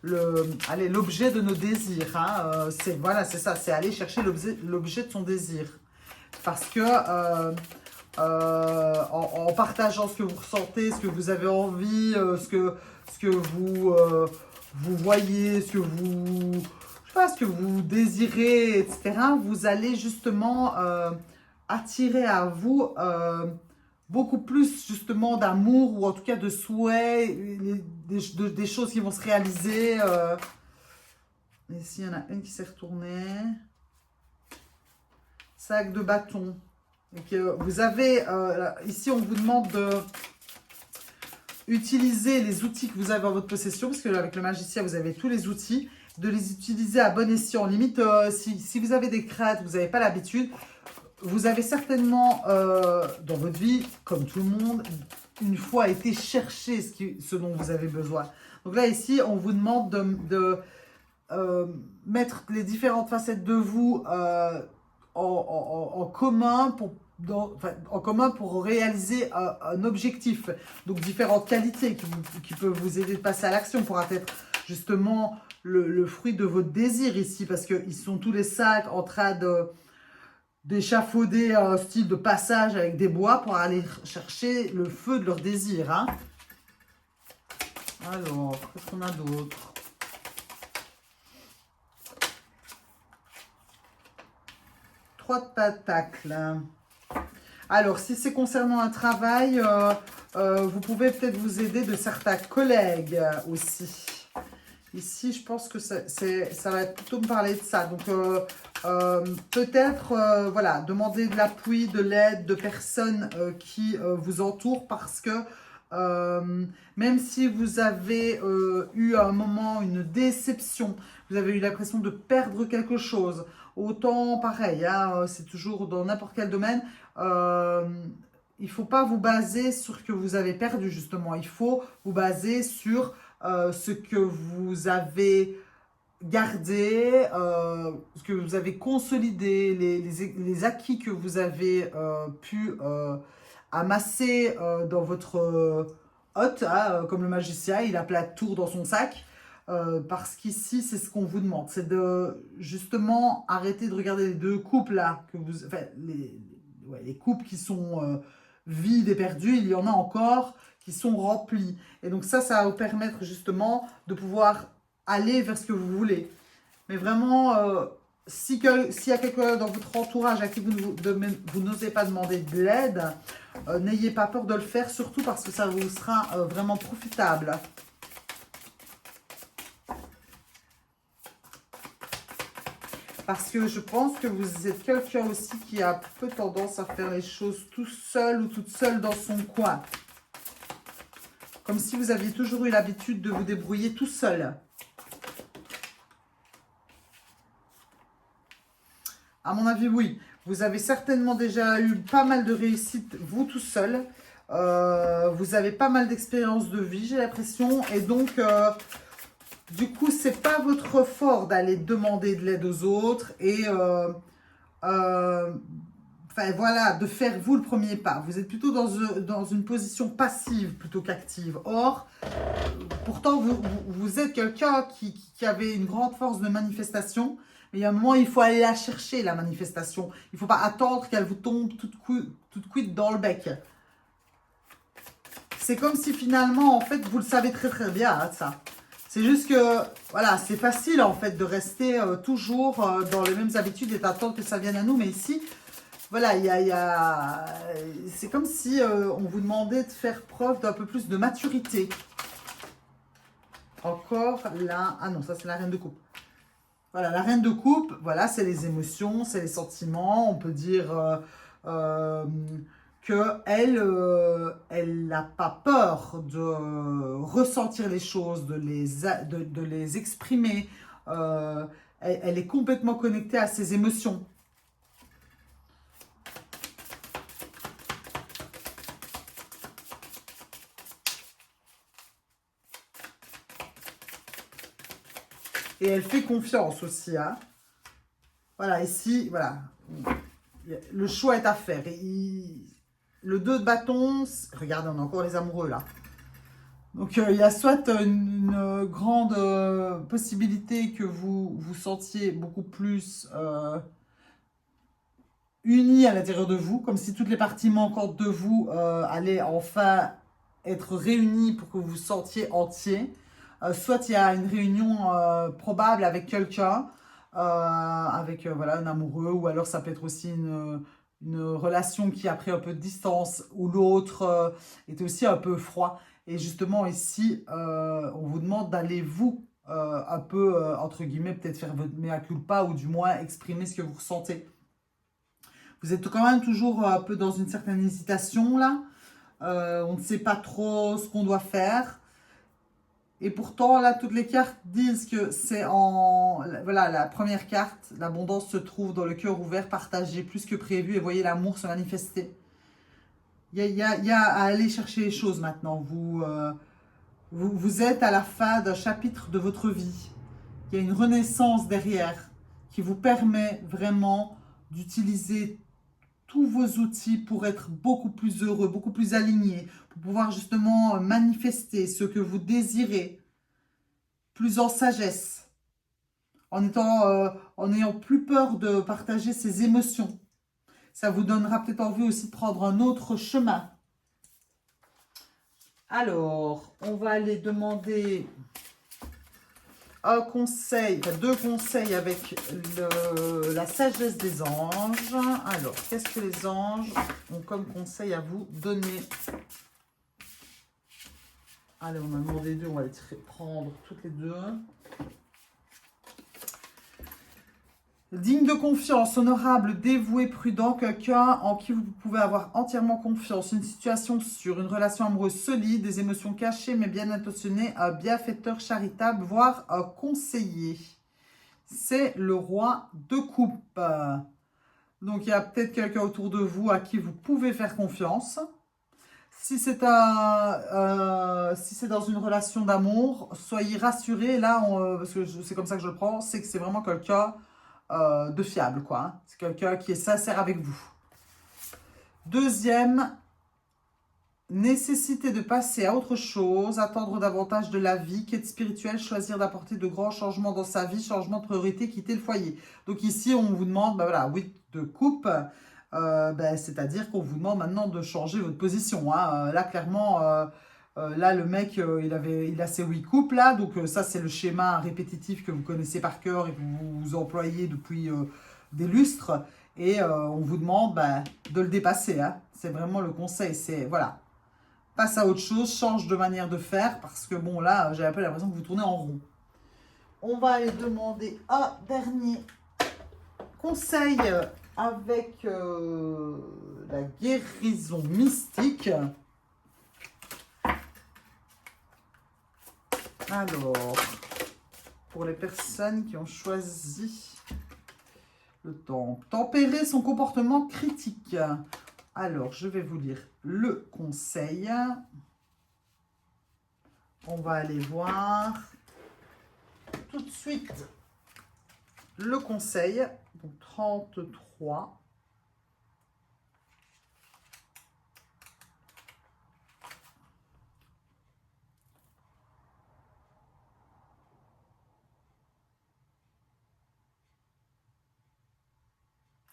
l'objet de nos désirs. Hein. Voilà, c'est ça, c'est aller chercher l'objet de son désir. Parce que en partageant ce que vous ressentez, ce que vous avez envie, ce que vous voyez, ce que vous désirez, etc., vous allez justement attirer à vous beaucoup plus justement d'amour ou en tout cas de souhaits, des choses qui vont se réaliser. Ici, il y en a une qui s'est retournée. Sac de bâton. Et que vous avez, ici, on vous demande de utiliser les outils que vous avez en votre possession, parce que avec le magicien, vous avez tous les outils, de les utiliser à bon escient. Limite, si vous avez des craintes, vous n'avez pas l'habitude, vous avez certainement, dans votre vie, comme tout le monde, une fois été chercher ce dont vous avez besoin. Donc là, ici, on vous demande de mettre les différentes facettes de vous en commun pour réaliser un objectif. Donc, différentes qualités qui peuvent vous aider de passer à l'action pour être justement le fruit de votre désir ici, parce qu'ils sont tous les 5 en train d'échafauder un style de passage avec des bois pour aller chercher le feu de leur désir. Hein. Alors, qu'est-ce qu'on a d'autre? Trois de pentacles. Alors, si c'est concernant un travail, vous pouvez peut-être vous aider de certains collègues aussi. Ici, je pense que ça va plutôt me parler de ça. Donc, peut-être, voilà, demander de l'appui, de l'aide de personnes qui vous entourent parce que même si vous avez eu à un moment une déception, vous avez eu l'impression de perdre quelque chose, autant pareil, hein, c'est toujours dans n'importe quel domaine, il ne faut pas vous baser sur ce que vous avez perdu justement, il faut vous baser sur ce que vous avez gardé, ce que vous avez consolidé, les acquis que vous avez pu amasser dans votre hôte, hein, comme le magicien, il a plein de tours dans son sac. Parce qu'ici, c'est ce qu'on vous demande, c'est de justement arrêter de regarder les deux couples là, enfin, les couples qui sont vides et perdus, il y en a encore qui sont remplis. Et donc ça va vous permettre justement de pouvoir aller vers ce que vous voulez. Mais vraiment, s'il y a quelqu'un dans votre entourage à qui vous n'osez pas demander de l'aide, n'ayez pas peur de le faire, surtout parce que ça vous sera vraiment profitable. Parce que je pense que vous êtes quelqu'un aussi qui a peu tendance à faire les choses tout seul ou toute seule dans son coin. Comme si vous aviez toujours eu l'habitude de vous débrouiller tout seul. À mon avis, oui. Vous avez certainement déjà eu pas mal de réussite, vous tout seul. Vous avez pas mal d'expérience de vie, j'ai l'impression. Et donc, du coup, c'est pas votre fort d'aller demander de l'aide aux autres. Et, enfin, voilà, de faire vous le premier pas. Vous êtes plutôt dans une position passive plutôt qu'active. Or, pourtant, vous êtes quelqu'un qui avait une grande force de manifestation. Mais il y a un moment, il faut aller la chercher, la manifestation. Il ne faut pas attendre qu'elle vous tombe toute cuite dans le bec. C'est comme si finalement, en fait, vous le savez très très bien, hein, ça. C'est juste que, voilà, c'est facile en fait de rester toujours dans les mêmes habitudes et d'attendre que ça vienne à nous. Mais ici, voilà, c'est comme si on vous demandait de faire preuve d'un peu plus de maturité. Encore là, ah non, ça c'est la reine de coupe. Voilà, la reine de coupe, voilà, c'est les émotions, c'est les sentiments. On peut dire qu'elle n'a pas peur de ressentir les choses, de les exprimer. Elle est complètement connectée à ses émotions. Et elle fait confiance aussi. Hein. Voilà, ici, voilà. Le choix est à faire. Le 2 de bâton, regardez, on a encore les amoureux là. Donc, il y a soit une grande possibilité que vous vous sentiez beaucoup plus unis à l'intérieur de vous, comme si toutes les parties manquantes de vous allaient enfin être réunies pour que vous vous sentiez entier. Soit il y a une réunion probable avec quelqu'un, avec voilà, un amoureux, ou alors ça peut être aussi une relation qui a pris un peu de distance, ou l'autre était aussi un peu froid. Et justement ici, on vous demande d'aller vous, un peu, entre guillemets, peut-être faire votre mea culpa, ou du moins exprimer ce que vous ressentez. Vous êtes quand même toujours un peu dans une certaine hésitation là. On ne sait pas trop ce qu'on doit faire. Et pourtant, là, toutes les cartes disent que c'est en... Voilà, la première carte, l'abondance se trouve dans le cœur ouvert, partagé, plus que prévu. Et voyez l'amour se manifester. Il y a à aller chercher les choses maintenant. Vous êtes à la fin d'un chapitre de votre vie. Il y a une renaissance derrière qui vous permet vraiment d'utiliser tous vos outils pour être beaucoup plus heureux, beaucoup plus alignés, pour pouvoir justement manifester ce que vous désirez, plus en sagesse, en n'ayant plus peur de partager ses émotions. Ça vous donnera peut-être envie aussi de prendre un autre chemin. Alors, on va aller demander un conseil, enfin 2 conseils avec la sagesse des anges. Alors, qu'est-ce que les anges ont comme conseil à vous donner? Allez, on a demandé 2, on va les prendre toutes les 2. Digne de confiance, honorable, dévoué, prudent, quelqu'un en qui vous pouvez avoir entièrement confiance, une situation sûre, une relation amoureuse solide, des émotions cachées mais bien intentionnées, un bienfaiteur charitable, voire un conseiller. C'est le roi de coupe. Donc, il y a peut-être quelqu'un autour de vous à qui vous pouvez faire confiance. Si c'est dans une relation d'amour, soyez rassurés. Là, parce que c'est comme ça que je le prends, c'est que c'est vraiment quelqu'un de fiable, quoi. Hein. C'est quelqu'un qui est sincère avec vous. Deuxième, nécessité de passer à autre chose, attendre davantage de la vie, quête spirituelle, choisir d'apporter de grands changements dans sa vie, changement de priorité, quitter le foyer. Donc ici, on vous demande, ben voilà, 8 de coupe. c'est-à-dire qu'on vous demande maintenant de changer votre position. Hein. Là, clairement, là, le mec, il a ses 8 coupes, là. Donc, ça, c'est le schéma répétitif que vous connaissez par cœur et que vous employez depuis des lustres. Et on vous demande de le dépasser. Hein. C'est vraiment le conseil. C'est, voilà, passe à autre chose, change de manière de faire. Parce que, bon, là, j'ai un peu l'impression que vous tournez en rond. On va aller demander un dernier conseil avec la guérison mystique. Alors, pour les personnes qui ont choisi le temple, tempérer son comportement critique. Alors, je vais vous lire le conseil. On va aller voir tout de suite le conseil. Donc, 33.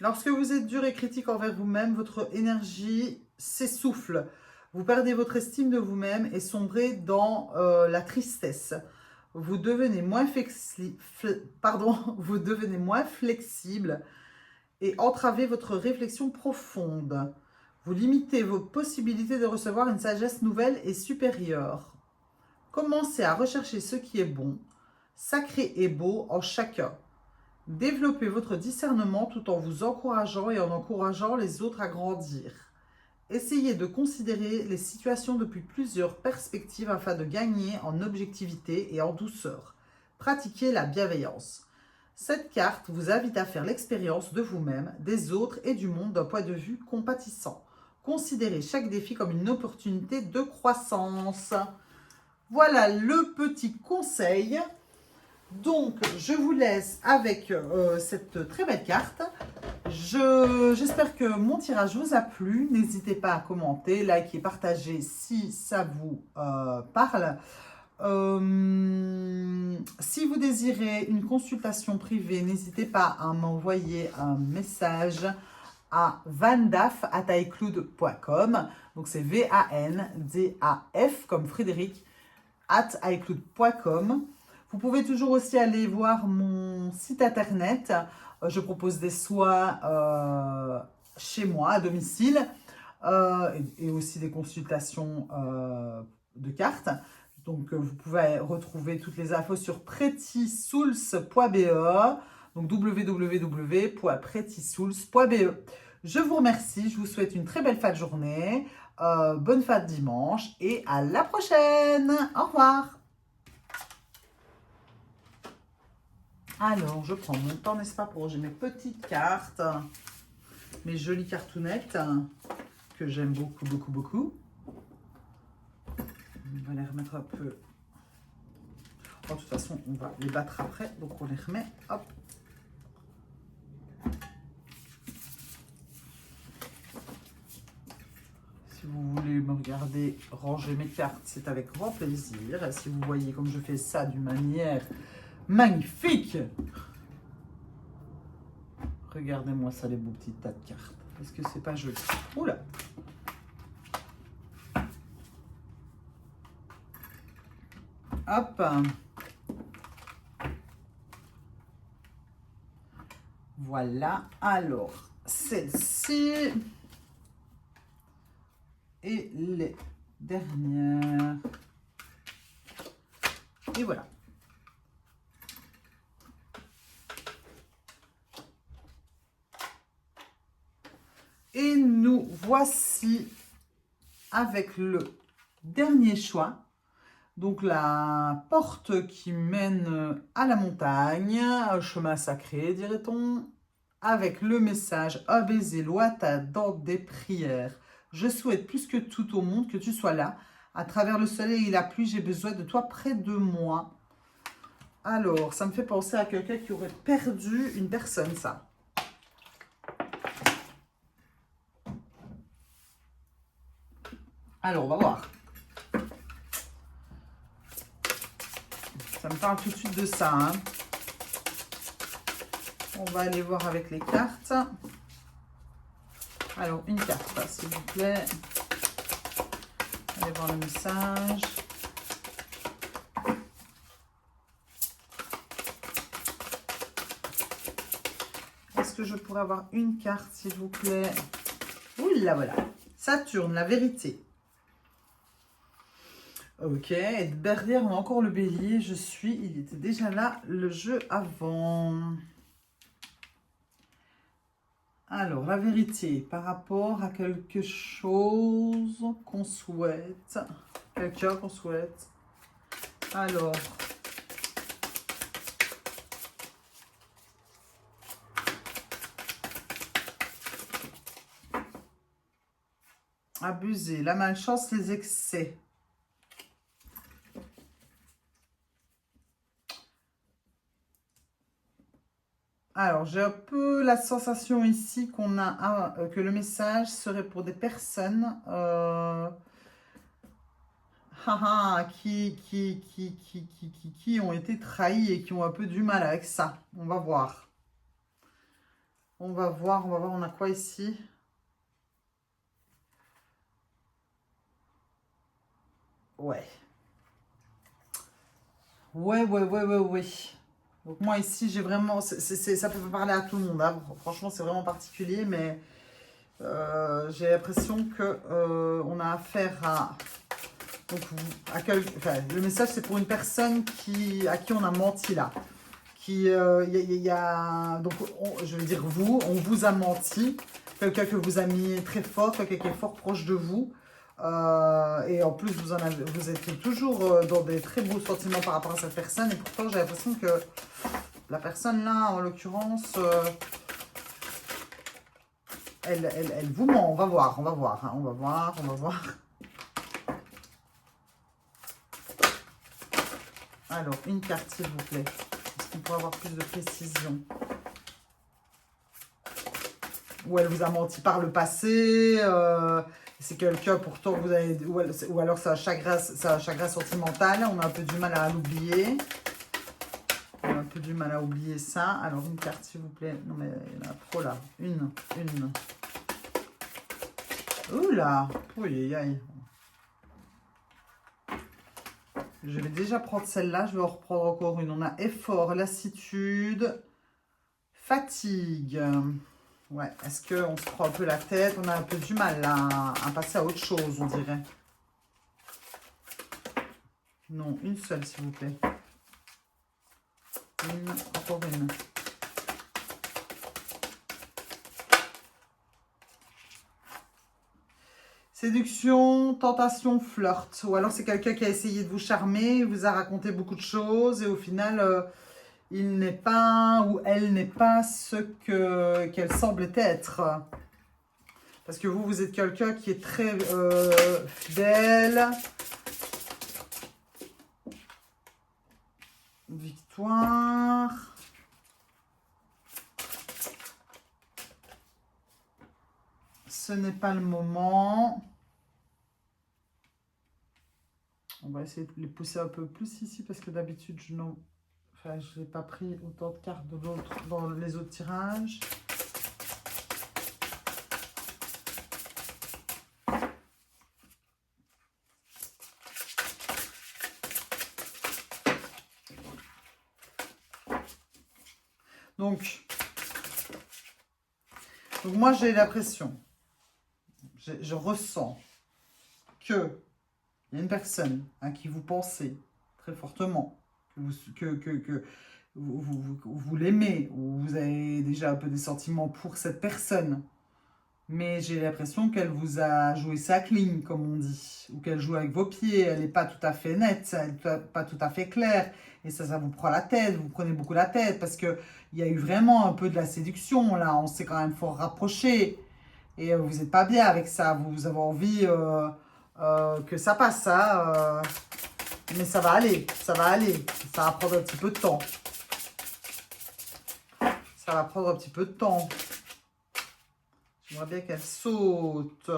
Lorsque vous êtes dur et critique envers vous-même, votre énergie s'essouffle. Vous perdez votre estime de vous-même et sombrez dans la tristesse. Vous devenez moins flexible et entravez votre réflexion profonde. Vous limitez vos possibilités de recevoir une sagesse nouvelle et supérieure. Commencez à rechercher ce qui est bon, sacré et beau en chacun. Développez votre discernement tout en vous encourageant et en encourageant les autres à grandir. Essayez de considérer les situations depuis plusieurs perspectives afin de gagner en objectivité et en douceur. Pratiquez la bienveillance. Cette carte vous invite à faire l'expérience de vous-même, des autres et du monde d'un point de vue compatissant. Considérez chaque défi comme une opportunité de croissance. Voilà le petit conseil. Donc, je vous laisse avec cette très belle carte. J'espère que mon tirage vous a plu. N'hésitez pas à commenter, liker, partager si ça vous parle. Si vous désirez une consultation privée, n'hésitez pas à m'envoyer un message à vandaf@icloud.com. Donc, c'est VANDAF comme Frédéric @icloud.com. Vous pouvez toujours aussi aller voir mon site internet. Je propose des soins chez moi, à domicile, et aussi des consultations de cartes. Donc, vous pouvez retrouver toutes les infos sur prettysouls.be, donc www.prettysouls.be. Je vous remercie, je vous souhaite une très belle fin de journée, bonne fin de dimanche et à la prochaine. Au revoir. Alors, je prends mon temps, n'est-ce pas, pour ranger mes petites cartes, mes jolies cartounettes que j'aime beaucoup, beaucoup, beaucoup. On va les remettre un peu. Oh, de toute façon, on va les battre après, donc on les remet. Hop. Si vous voulez me regarder ranger mes cartes, c'est avec grand plaisir. Et si vous voyez comme je fais ça d'une manière magnifique. Regardez-moi ça, les beaux petits tas de cartes. Est-ce que c'est pas joli? Oula! Hop! Voilà. Alors, celle-ci. Et les dernières. Et voilà. Et nous voici avec le dernier choix. Donc la porte qui mène à la montagne, un chemin sacré, dirait-on, avec le message « Un baiser lointain dans des prières. Je souhaite plus que tout au monde que tu sois là. À travers le soleil et la pluie, j'ai besoin de toi près de moi. » Alors, ça me fait penser à quelqu'un qui aurait perdu une personne, ça. Alors, on va voir. Ça me parle tout de suite de ça. Hein. On va aller voir avec les cartes. Alors, une carte, s'il vous plaît. Allez voir le message. Est-ce que je pourrais avoir une carte, s'il vous plaît? Oula, voilà. Saturne, la vérité. Ok, et derrière, on a encore le bélier. Il était déjà là, le jeu avant. Alors, la vérité, par rapport à quelque chose qu'on souhaite. Quelqu'un qu'on souhaite. Alors. Abuser, la malchance, les excès. Alors, j'ai un peu la sensation ici qu'on a que le message serait pour des personnes qui ont été trahies et qui ont un peu du mal avec ça. On va voir. On va voir. On a quoi ici? Ouais. Ouais. Donc moi ici, j'ai vraiment... ça peut pas parler à tout le monde. Hein. Franchement, c'est vraiment particulier, mais j'ai l'impression que on a affaire à... Donc, le message, c'est pour une personne à qui on a menti là. Donc, je veux dire vous, on vous a menti. Quelqu'un que vous aimiez très fort, quelqu'un qui est fort proche de vous. Et en plus, vous êtes toujours dans des très beaux sentiments par rapport à cette personne. Et pourtant, j'ai l'impression que la personne là, en l'occurrence, elle vous ment. On va voir. Hein, on va voir. Alors, une carte, s'il vous plaît. Est-ce qu'on pourrait avoir plus de précision? Ou elle vous a menti par le passé, c'est quelqu'un pourtant vous avez... Ou alors c'est un chagrin sentimental, on a un peu du mal à l'oublier. On a un peu du mal à oublier ça. Alors, une carte, s'il vous plaît. Non, mais il y en a trop là. Une. Oula! Oui, aïe. Je vais déjà prendre celle-là. Je vais en reprendre encore une. On a effort, lassitude, fatigue. Ouais, est-ce qu'on se prend un peu la tête? On a un peu du mal à passer à autre chose, on dirait. Non, une seule, s'il vous plaît. Encore une. Séduction, tentation, flirt. Ou alors c'est quelqu'un qui a essayé de vous charmer, vous a raconté beaucoup de choses et au final, il n'est pas ou elle n'est pas ce qu'elle semble être. Parce que vous êtes quelqu'un qui est très fidèle. Victoire. Ce n'est pas le moment. On va essayer de les pousser un peu plus ici parce que d'habitude, je n'ai pas pris autant de cartes dans les autres tirages. Donc moi, j'ai l'impression, je ressens que il y a une personne à qui vous pensez très fortement, que vous l'aimez, ou vous avez déjà un peu des sentiments pour cette personne, mais j'ai l'impression qu'elle vous a joué sa cligne, comme on dit, ou qu'elle joue avec vos pieds, elle n'est pas tout à fait nette, elle n'est pas tout à fait claire, et ça vous prend la tête, vous prenez beaucoup la tête, parce qu'il y a eu vraiment un peu de la séduction, là, on s'est quand même fort rapproché, et vous n'êtes pas bien avec ça, vous avez envie que ça passe, hein, mais ça va aller, ça va prendre un petit peu de temps. Ça va prendre un petit peu de temps. J'aimerais bien qu'elle saute.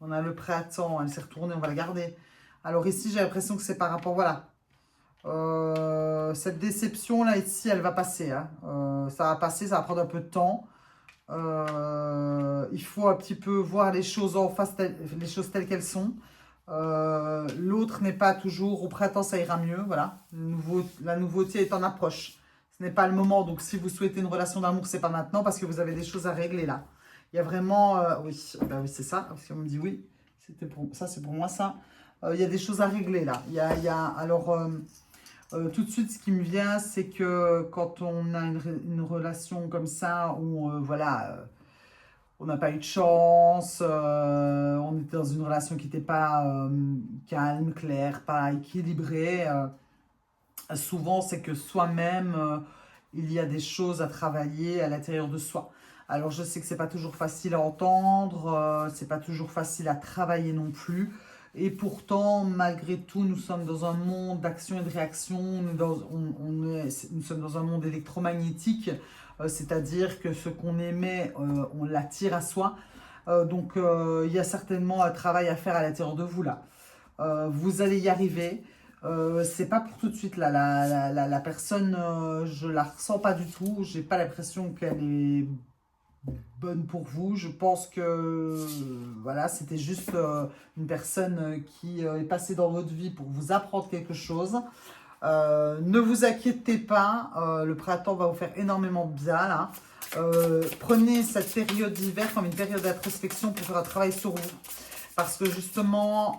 On a le printemps, elle s'est retournée, on va la garder. Alors ici, j'ai l'impression que c'est par rapport, voilà. Cette déception là, ici, elle va passer. Hein. Ça va passer, ça va prendre un peu de temps. Il faut un petit peu voir les choses en face, les choses telles qu'elles sont. L'autre n'est pas toujours au printemps, ça ira mieux. Voilà, la nouveauté est en approche. Ce n'est pas le moment. Donc, si vous souhaitez une relation d'amour, c'est pas maintenant parce que vous avez des choses à régler là. Il y a vraiment, oui, ben oui, c'est ça. Parce qu'on me dit oui, c'était pour ça, c'est pour moi ça. Il y a des choses à régler là. Alors. Tout de suite, ce qui me vient, c'est que quand on a une relation comme ça, où voilà, on n'a pas eu de chance, on était dans une relation qui n'était pas calme, claire, pas équilibrée, souvent c'est que soi-même, il y a des choses à travailler à l'intérieur de soi. Alors je sais que c'est pas toujours facile à entendre, c'est pas toujours facile à travailler non plus. Et pourtant, malgré tout, nous sommes dans un monde d'action et de réaction, nous sommes dans un monde électromagnétique, c'est-à-dire que ce qu'on émet, on l'attire à soi. Donc, il y a certainement un travail à faire à l'intérieur de vous là. Vous allez y arriver. C'est pas pour tout de suite là. La personne, je la ressens pas du tout. J'ai pas l'impression qu'elle est bonne pour vous. Je pense que voilà, c'était juste une personne qui est passée dans votre vie pour vous apprendre quelque chose. Ne vous inquiétez pas, le printemps va vous faire énormément de bien là. Prenez cette période d'hiver comme une période d'introspection pour faire un travail sur vous. Parce que justement,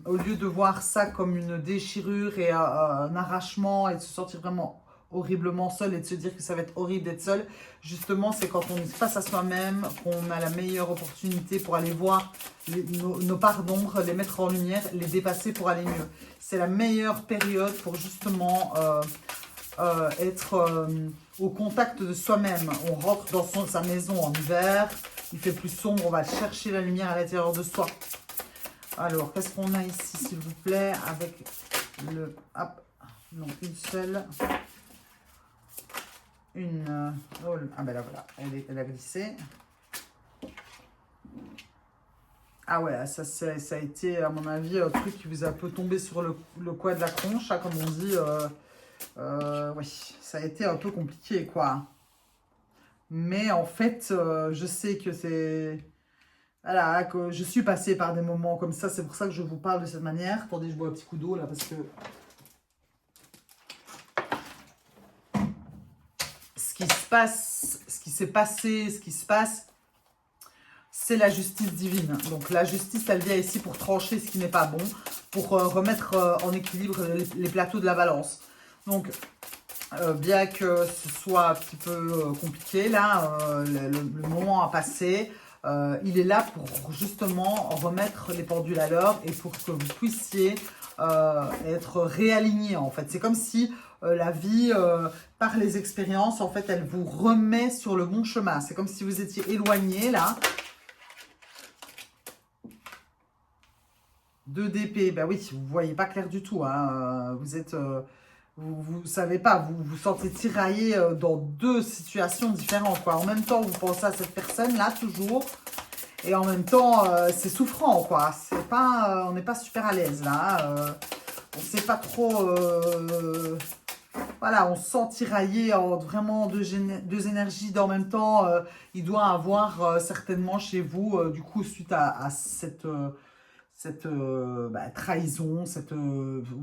au lieu de voir ça comme une déchirure et un arrachement et de se sentir vraiment horriblement seul et de se dire que ça va être horrible d'être seul, justement, c'est quand on est face à soi-même qu'on a la meilleure opportunité pour aller voir nos parts d'ombre, les mettre en lumière, les dépasser pour aller mieux. C'est la meilleure période pour justement être au contact de soi-même. On rentre dans sa maison en hiver, il fait plus sombre, on va chercher la lumière à l'intérieur de soi. Alors, qu'est-ce qu'on a ici, s'il vous plaît, avec le... Hop, non, une seule. Ah ben là, voilà, elle a glissé. Ah ouais, ça a été, à mon avis, un truc qui vous a un peu tombé sur le coin de la tronche, hein, comme on dit. Oui, ça a été un peu compliqué, quoi. Mais en fait, je sais que c'est... Voilà, que je suis passée par des moments comme ça. C'est pour ça que je vous parle de cette manière. Attendez, je bois un petit coup d'eau, là, parce que... Ce qui se passe, ce qui s'est passé, ce qui se passe, c'est la justice divine. Donc, la justice, elle vient ici pour trancher ce qui n'est pas bon, pour remettre en équilibre les plateaux de la balance. Donc... bien que ce soit un petit peu compliqué, là, le moment a passé, il est là pour justement remettre les pendules à l'heure et pour que vous puissiez être réaligné, en fait. C'est comme si la vie, par les expériences, en fait, elle vous remet sur le bon chemin. C'est comme si vous étiez éloigné, là. 2 d'épée, ben oui, vous ne voyez pas clair du tout, hein. Vous êtes... vous ne savez pas, vous vous sentez tiraillé dans 2 situations différentes, quoi. En même temps, vous pensez à cette personne-là, toujours. Et en même temps, c'est souffrant, quoi. C'est pas, on n'est pas super à l'aise, là. On ne sait pas trop... voilà, on se sent tiraillé en vraiment 2 énergies en même temps. Il doit avoir certainement chez vous, du coup, suite à cette... trahison,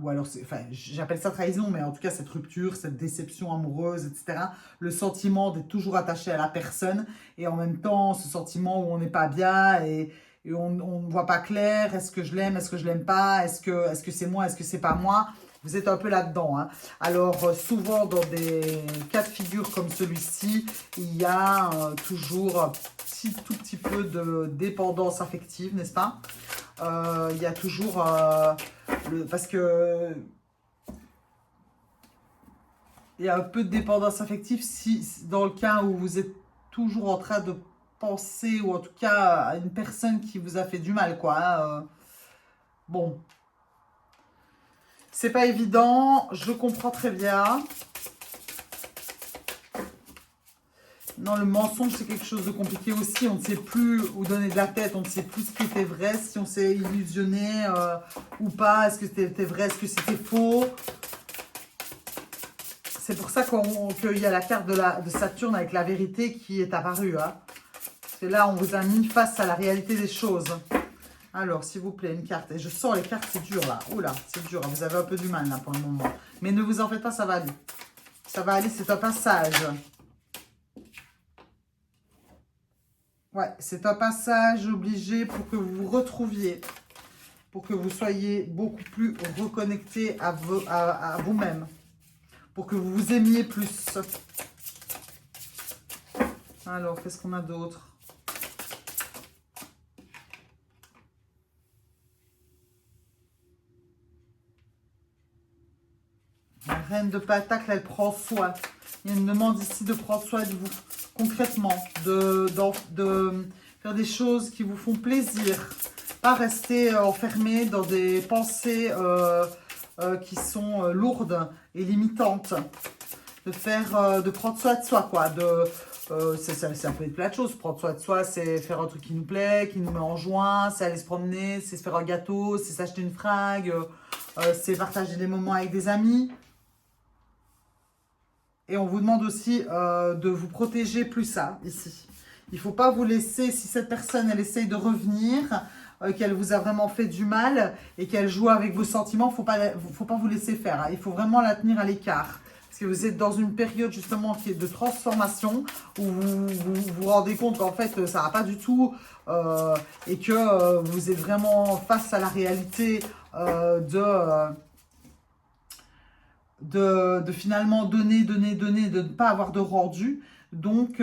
ou alors, enfin, j'appelle ça trahison, mais en tout cas, cette rupture, cette déception amoureuse, etc. Le sentiment d'être toujours attaché à la personne, et en même temps, ce sentiment où on n'est pas bien, et on ne voit pas clair, est-ce que je l'aime, est-ce que je l'aime pas, est-ce que c'est moi, est-ce que c'est pas moi. Vous êtes un peu là-dedans, hein. Alors, souvent, dans des cas de figure comme celui-ci, il y a toujours un tout petit peu de dépendance affective, n'est-ce pas? Il y a toujours... parce que... il y a un peu de dépendance affective dans le cas où vous êtes toujours en train de penser, ou en tout cas à une personne qui vous a fait du mal, quoi. Hein, bon. C'est pas évident, je comprends très bien. Non, le mensonge, c'est quelque chose de compliqué aussi. On ne sait plus où donner de la tête. On ne sait plus ce qui était vrai, si on s'est illusionné ou pas. Est-ce que c'était vrai, est-ce que c'était faux? C'est pour ça qu'il y a la carte de Saturne avec la vérité qui est apparue. Hein. C'est là, on vous a mis face à la réalité des choses. Alors, s'il vous plaît, une carte. Et je sens les cartes, c'est dur là. Oula, c'est dur. Vous avez un peu du mal là pour le moment. Mais ne vous en faites pas, ça va aller. Ça va aller, c'est un passage. Ouais, c'est un passage obligé pour que vous vous retrouviez. Pour que vous soyez beaucoup plus reconnecté à vous-même. Pour que vous vous aimiez plus. Alors, qu'est-ce qu'on a d'autre? La reine de Pentacle, elle prend soin. Il y a une demande ici de prendre soin de vous, concrètement, de faire des choses qui vous font plaisir. Pas rester enfermé dans des pensées qui sont lourdes et limitantes. De prendre soin de soi, quoi. Ça peut être plein de choses. Prendre soin de soi, c'est faire un truc qui nous plaît, qui nous met en joie, c'est aller se promener, c'est se faire un gâteau, c'est s'acheter une fringue, c'est partager des moments avec des amis. Et on vous demande aussi de vous protéger plus ça, ici. Il ne faut pas vous laisser, si cette personne, elle essaye de revenir, qu'elle vous a vraiment fait du mal et qu'elle joue avec vos sentiments, il ne faut pas vous laisser faire. Hein. Il faut vraiment la tenir à l'écart. Parce que vous êtes dans une période justement qui est de transformation, où vous rendez compte qu'en fait, ça va pas du tout et que vous êtes vraiment face à la réalité de finalement donner, de ne pas avoir de rendu. Donc,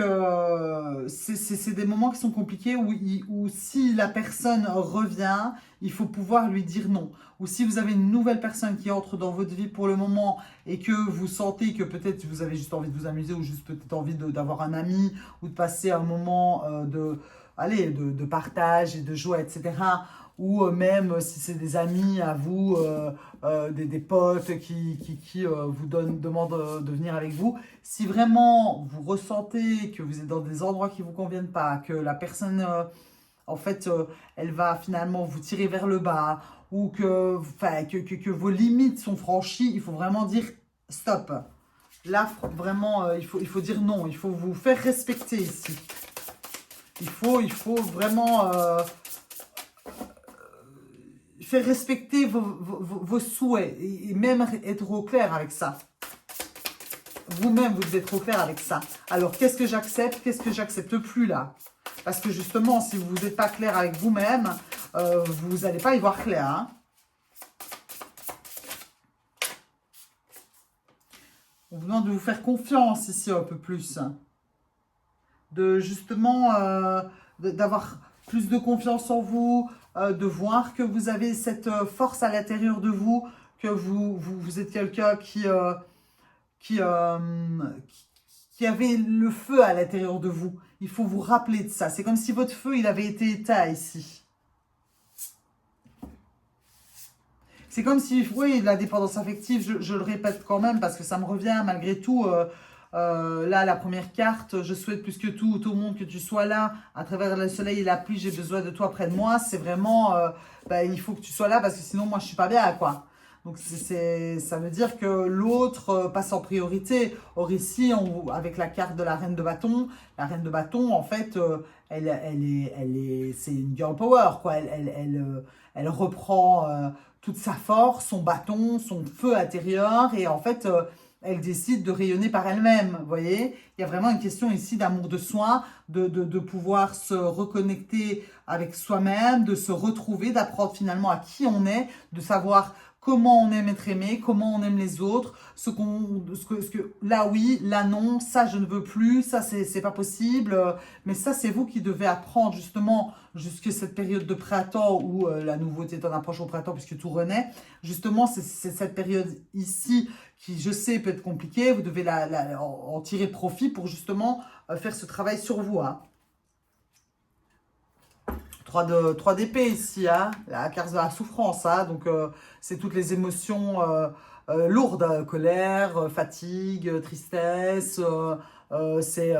c'est des moments qui sont compliqués où si la personne revient, il faut pouvoir lui dire non. Ou si vous avez une nouvelle personne qui entre dans votre vie pour le moment et que vous sentez que peut-être vous avez juste envie de vous amuser ou juste peut-être envie d'avoir un ami ou de passer un moment de partage et de joie, etc. Ou même si c'est des amis à vous, des potes qui vous demandent de venir avec vous. Si vraiment vous ressentez que vous êtes dans des endroits qui ne vous conviennent pas, que la personne, en fait, elle va finalement vous tirer vers le bas, ou que vos limites sont franchies, il faut vraiment dire stop. Là, vraiment, il faut dire non, il faut vous faire respecter ici. Il faut vraiment... faire respecter vos souhaits et même être au clair avec ça. Vous-même, vous devez être au clair avec ça. Alors, qu'est-ce que j'accepte? Qu'est-ce que j'accepte plus là? Parce que justement, si vous n'êtes pas clair avec vous-même, vous n'allez pas y voir clair. Hein. On vous demande de vous faire confiance ici un peu plus. De justement, d'avoir plus de confiance en vous, de voir que vous avez cette force à l'intérieur de vous, que vous êtes quelqu'un qui avait le feu à l'intérieur de vous. Il faut vous rappeler de ça. C'est comme si votre feu, il avait été éteint ici. C'est comme si, oui, la dépendance affective, je le répète quand même parce que ça me revient malgré tout. Là, la première carte, je souhaite plus que tout au monde que tu sois là. À travers le soleil et la pluie, j'ai besoin de toi près de moi. C'est vraiment, il faut que tu sois là parce que sinon, moi, je suis pas bien, quoi. Donc, ça veut dire que l'autre passe en priorité. Or, ici, avec la carte de la reine de bâton, en fait, c'est une girl power, quoi. Elle reprend toute sa force, son bâton, son feu intérieur et en fait... elle décide de rayonner par elle-même, vous voyez. Il y a vraiment une question ici d'amour de soi, de pouvoir se reconnecter avec soi-même, de se retrouver, d'apprendre finalement à qui on est, de savoir comment on aime être aimé, comment on aime les autres, là oui, là non, ça je ne veux plus, ça c'est pas possible, mais ça c'est vous qui devez apprendre justement jusqu'à cette période de printemps où la nouveauté est en approche au printemps puisque tout renaît, justement c'est cette période ici qui je sais peut être compliquée, vous devez en tirer profit pour justement faire ce travail sur vous, hein. 3 d'épée ici, hein, la carte de la souffrance, hein, donc c'est toutes les émotions lourdes, colère, fatigue, tristesse, c'est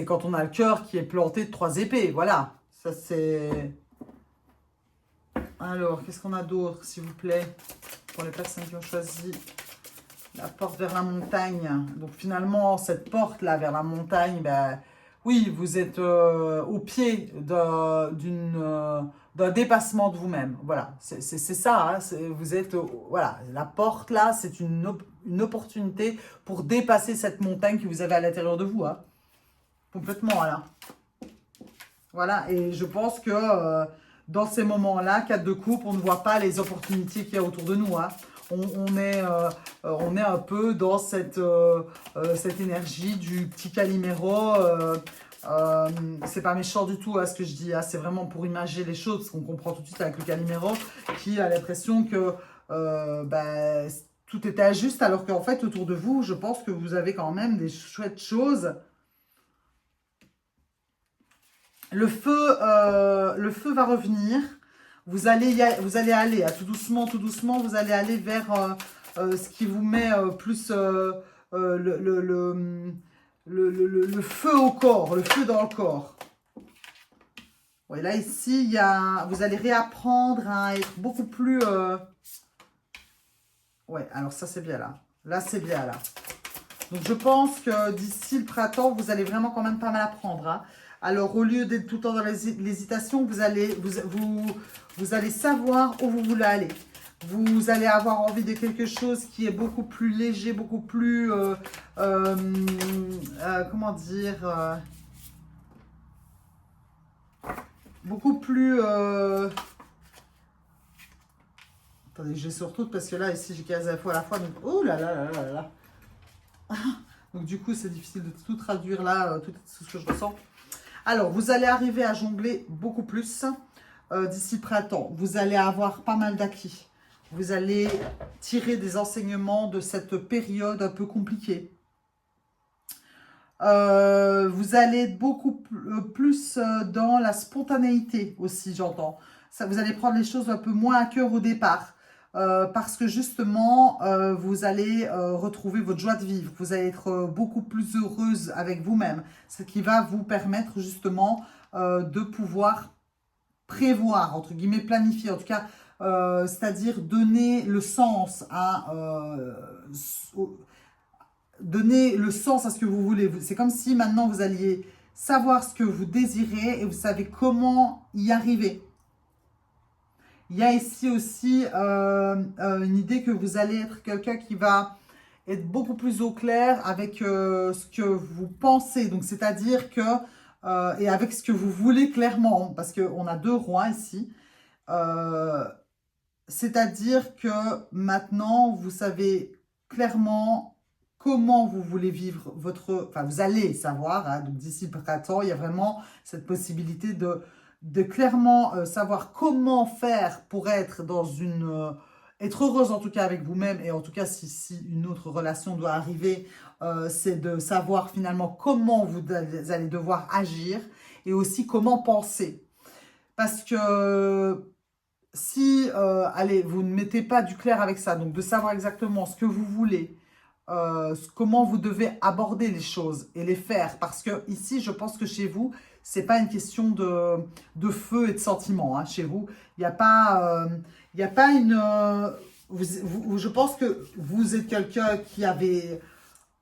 quand on a le cœur qui est planté de 3 épées, voilà, ça c'est... Alors, qu'est-ce qu'on a d'autre, s'il vous plaît, pour les personnes qui ont choisi La porte vers la montagne. Donc finalement, cette porte-là vers la montagne, ben, oui, vous êtes au pied d'un dépassement de vous-même. Voilà, c'est ça. Hein, vous êtes, voilà, la porte là, c'est une opportunité pour dépasser cette montagne que vous avez à l'intérieur de vous. Hein. Complètement, voilà. Voilà, et je pense que dans ces moments-là, 4 de coupe, on ne voit pas les opportunités qu'il y a autour de nous. Hein. On est un peu dans cette énergie du petit Calimero. C'est pas méchant du tout à ce que je dis. Hein. C'est vraiment pour imager les choses, parce qu'on comprend tout de suite avec le Calimero, qui a l'impression que ben, tout est injuste, alors qu'en fait, autour de vous, je pense que vous avez quand même des chouettes choses. Le feu va revenir. Vous allez aller, tout doucement, vous allez aller vers ce qui vous met plus le feu au corps, le feu dans le corps. Ouais, là, ici, vous allez réapprendre à être beaucoup plus... Ouais, alors ça, c'est bien là. Là, c'est bien là. Donc, je pense que d'ici le printemps, vous allez vraiment quand même pas mal apprendre. Hein. Alors, au lieu d'être tout le temps dans l'hésitation, vous allez savoir où vous voulez aller. Vous allez avoir envie de quelque chose qui est beaucoup plus léger, beaucoup plus... comment dire beaucoup plus... Attendez, je vais sur toutes parce que là, ici, j'ai 15 infos à la fois. Donc, oh là là là là là. Donc, du coup, c'est difficile de tout traduire là, tout ce que je ressens. Alors, vous allez arriver à jongler beaucoup plus d'ici printemps. Vous allez avoir pas mal d'acquis. Vous allez tirer des enseignements de cette période un peu compliquée. Vous allez être beaucoup plus dans la spontanéité aussi, j'entends. Vous allez prendre les choses un peu moins à cœur au départ. Parce que justement, vous allez retrouver votre joie de vivre. Vous allez être beaucoup plus heureuse avec vous-même. Ce qui va vous permettre justement de pouvoir prévoir, entre guillemets, planifier. En tout cas, c'est-à-dire donner le sens à... donner le sens à ce que vous voulez. C'est comme si maintenant vous alliez savoir ce que vous désirez et vous savez comment y arriver. Il y a ici aussi une idée que vous allez être quelqu'un qui va être beaucoup plus au clair avec ce que vous pensez. Donc, c'est-à-dire que, et avec ce que vous voulez clairement, parce qu'on a 2 rois ici. C'est-à-dire que maintenant, vous savez clairement comment vous voulez vivre votre... Enfin, vous allez savoir, hein, donc d'ici le printemps, il y a vraiment cette possibilité de clairement savoir comment faire pour être dans une... être heureuse en tout cas avec vous-même, et en tout cas si une autre relation doit arriver, c'est de savoir finalement comment vous allez devoir agir, et aussi comment penser. Parce que... si, allez, vous ne mettez pas du clair avec ça, donc de savoir exactement ce que vous voulez, comment vous devez aborder les choses et les faire. Parce que ici, je pense que chez vous, c'est pas une question de feu et de sentiment. Hein, chez vous, il n'y a pas, une... je pense que vous êtes quelqu'un qui avait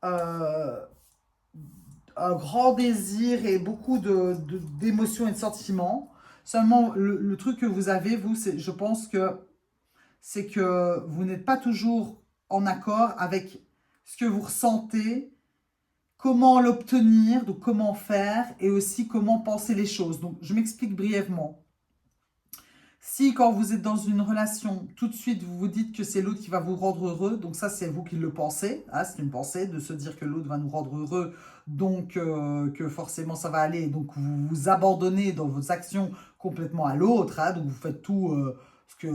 un grand désir et beaucoup d'émotions et de sentiments. Seulement, le truc que vous avez, vous, je pense que c'est que vous n'êtes pas toujours en accord avec ce que vous ressentez, comment l'obtenir, donc comment faire, et aussi comment penser les choses. Donc, je m'explique brièvement. Si, quand vous êtes dans une relation, tout de suite, vous vous dites que c'est l'autre qui va vous rendre heureux, donc ça, c'est vous qui le pensez. Hein, c'est une pensée de se dire que l'autre va nous rendre heureux, donc que forcément ça va aller. Donc, vous vous abandonnez dans vos actions complètement à l'autre. Hein, donc, vous faites tout ce que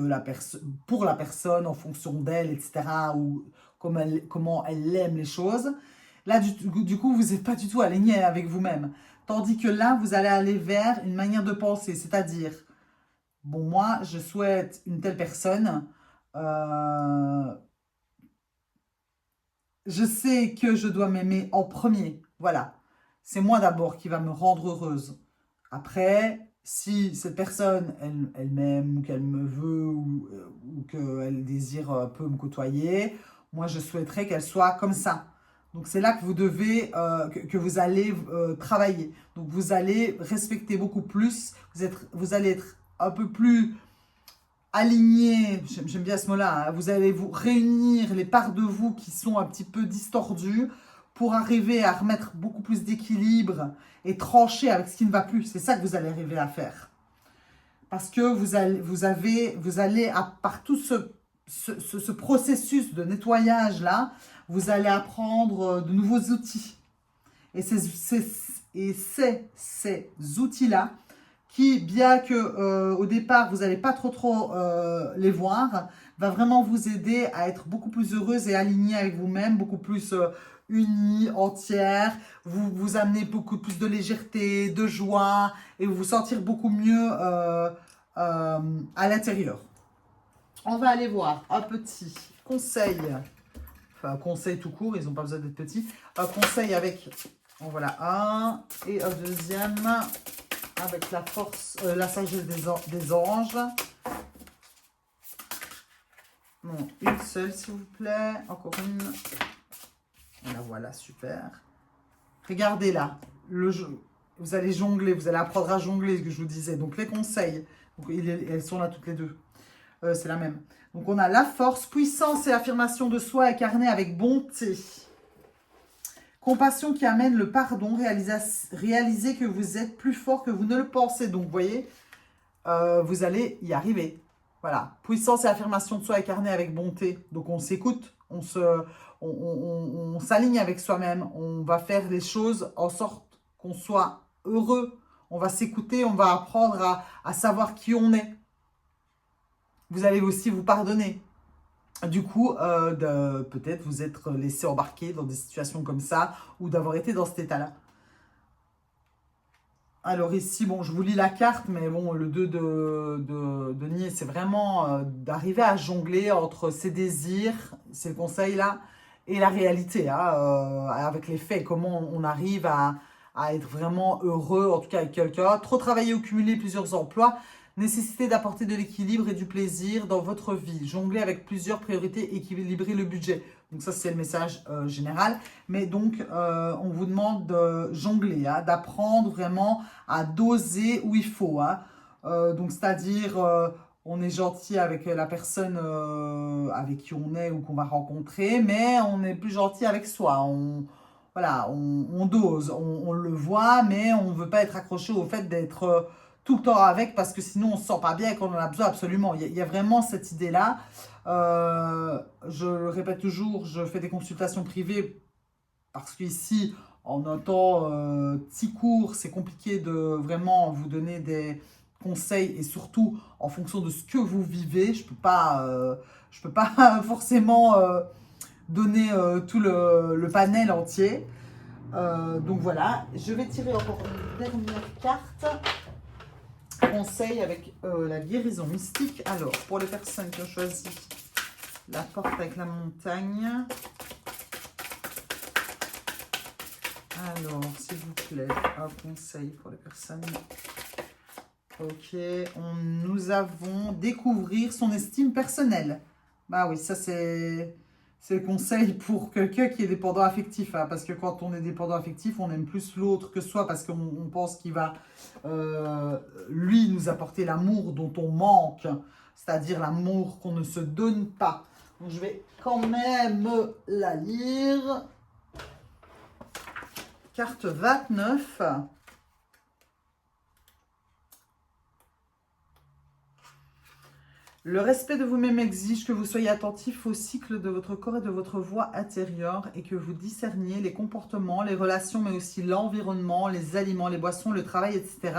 pour la personne, en fonction d'elle, etc. Ou comment elle aime les choses. Là, du coup, vous n'êtes pas du tout aligné avec vous-même. Tandis que là, vous allez aller vers une manière de penser, c'est-à-dire... Bon, moi, je souhaite une telle personne. Je sais que je dois m'aimer en premier. Voilà. C'est moi d'abord qui va me rendre heureuse. Après, si cette personne, elle m'aime, ou qu'elle me veut, ou qu'elle désire un peu me côtoyer, Moi, je souhaiterais qu'elle soit comme ça. Donc, c'est là que vous devez, que vous allez travailler. Donc, vous allez respecter beaucoup plus. Vous allez être un peu plus aligné. J'aime bien ce mot-là. Hein. Vous allez vous réunir les parts de vous qui sont un petit peu distordues pour arriver à remettre beaucoup plus d'équilibre et trancher avec ce qui ne va plus. C'est ça que vous allez arriver à faire. Parce que vous allez par tout ce processus de nettoyage-là, vous allez apprendre de nouveaux outils. Et ces outils-là, qui, bien que au départ, vous n'allez pas trop les voir, va vraiment vous aider à être beaucoup plus heureuse et alignée avec vous-même, beaucoup plus unie, entière. Vous amenez beaucoup plus de légèreté, de joie, et vous sentir beaucoup mieux à l'intérieur. On va aller voir un petit conseil, enfin conseil tout court, ils n'ont pas besoin d'être petits. Un conseil avec, en voilà un, et un deuxième avec la force, la sagesse des anges. Non, une seule s'il vous plaît, encore une. Voilà, super. Regardez là, vous allez jongler, vous allez apprendre à jongler, ce que je vous disais. Donc les conseils, donc, elles sont là toutes les deux. C'est la même. Donc on a la force, puissance et affirmation de soi incarnée avec bonté. Compassion qui amène le pardon, réaliser que vous êtes plus fort que vous ne le pensez. Donc vous voyez, vous allez y arriver. Voilà, puissance et affirmation de soi incarnée avec bonté. Donc on s'écoute, on s'aligne avec soi-même. On va faire les choses en sorte qu'on soit heureux. On va s'écouter, on va apprendre à savoir qui on est. Vous allez aussi vous pardonner. Du coup, peut-être vous être laissé embarquer dans des situations comme ça ou d'avoir été dans cet état-là. Alors ici, bon, je vous lis la carte, mais bon, le 2 de denier, c'est vraiment d'arriver à jongler entre ses désirs, c'est le conseil là, et la réalité, hein, avec les faits, comment on arrive à être vraiment heureux, en tout cas avec quelqu'un. Trop travailler ou cumuler plusieurs emplois. Nécessité d'apporter de l'équilibre et du plaisir dans votre vie. Jongler avec plusieurs priorités, équilibrer le budget. Donc ça, c'est le message général. Mais donc, on vous demande de jongler, hein, d'apprendre vraiment à doser où il faut. Hein. Donc, c'est-à-dire, on est gentil avec la personne avec qui on est ou qu'on va rencontrer, mais on est plus gentil avec soi. Voilà, on dose, on le voit, mais on ne veut pas être accroché au fait d'être tout le temps avec parce que sinon on ne se sent pas bien et qu'on en a besoin absolument. Il y a vraiment cette idée-là. Je le répète toujours, je fais des consultations privées parce qu'ici, en un temps si court, c'est compliqué de vraiment vous donner des conseils et surtout en fonction de ce que vous vivez. Je peux pas forcément donner tout le panel entier. Donc voilà, je vais tirer encore une dernière carte. Conseil avec la guérison mystique. Alors, pour les personnes qui ont choisi la porte avec la montagne. Alors, s'il vous plaît, un conseil pour les personnes. Ok, nous avons découvrir son estime personnelle. Bah oui, ça c'est le conseil pour quelqu'un qui est dépendant affectif. Hein, parce que quand on est dépendant affectif, on aime plus l'autre que soi parce qu'on pense qu'il va, lui, nous apporter l'amour dont on manque. C'est-à-dire l'amour qu'on ne se donne pas. Donc je vais quand même la lire. Carte 29. Le respect de vous-même exige que vous soyez attentif au cycle de votre corps et de votre voix intérieure et que vous discerniez les comportements, les relations, mais aussi l'environnement, les aliments, les boissons, le travail, etc.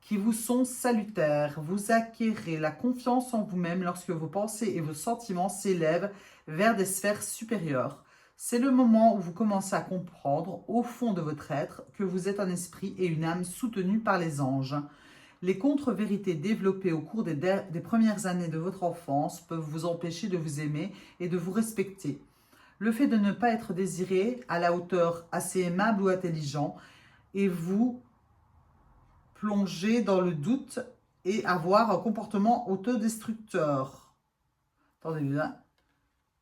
qui vous sont salutaires. Vous acquérez la confiance en vous-même lorsque vos pensées et vos sentiments s'élèvent vers des sphères supérieures. C'est le moment où vous commencez à comprendre, au fond de votre être, que vous êtes un esprit et une âme soutenus par les anges. Les contre-vérités développées au cours des premières années de votre enfance peuvent vous empêcher de vous aimer et de vous respecter. Le fait de ne pas être désiré à la hauteur assez aimable ou intelligent et vous plonger dans le doute et avoir un comportement autodestructeur. Attendez, là.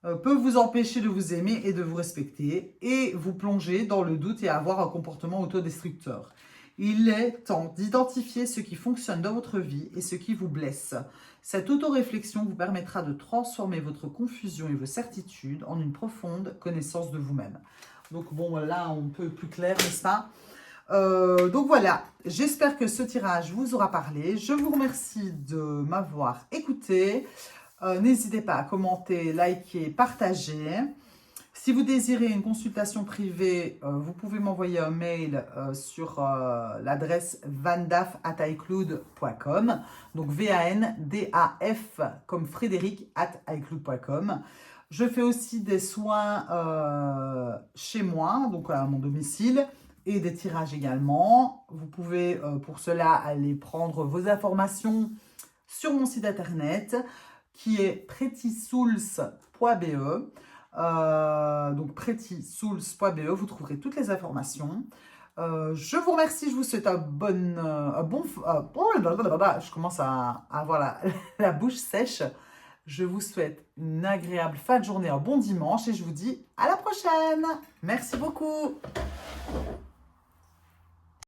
peut vous empêcher de vous aimer et de vous respecter et vous plonger dans le doute et avoir un comportement autodestructeur. Il est temps d'identifier ce qui fonctionne dans votre vie et ce qui vous blesse. Cette autoréflexion vous permettra de transformer votre confusion et vos certitudes en une profonde connaissance de vous-même. Donc bon, là, on peut plus clair, n'est-ce pas? Donc voilà, j'espère que ce tirage vous aura parlé. Je vous remercie de m'avoir écouté. N'hésitez pas à commenter, liker, partager. Si vous désirez une consultation privée, vous pouvez m'envoyer un mail sur l'adresse vandaf@icloud.com. Donc VANDAF comme Frédéric @icloud.com. Je fais aussi des soins chez moi, donc à mon domicile, et des tirages également. Vous pouvez pour cela aller prendre vos informations sur mon site internet qui est prettysouls.be. Donc prettysouls.be, vous trouverez toutes les informations. Je vous remercie, je vous souhaite un bon... je commence à avoir la bouche sèche. Je vous souhaite une agréable fin de journée, un bon dimanche et je vous dis à la prochaine. Merci beaucoup.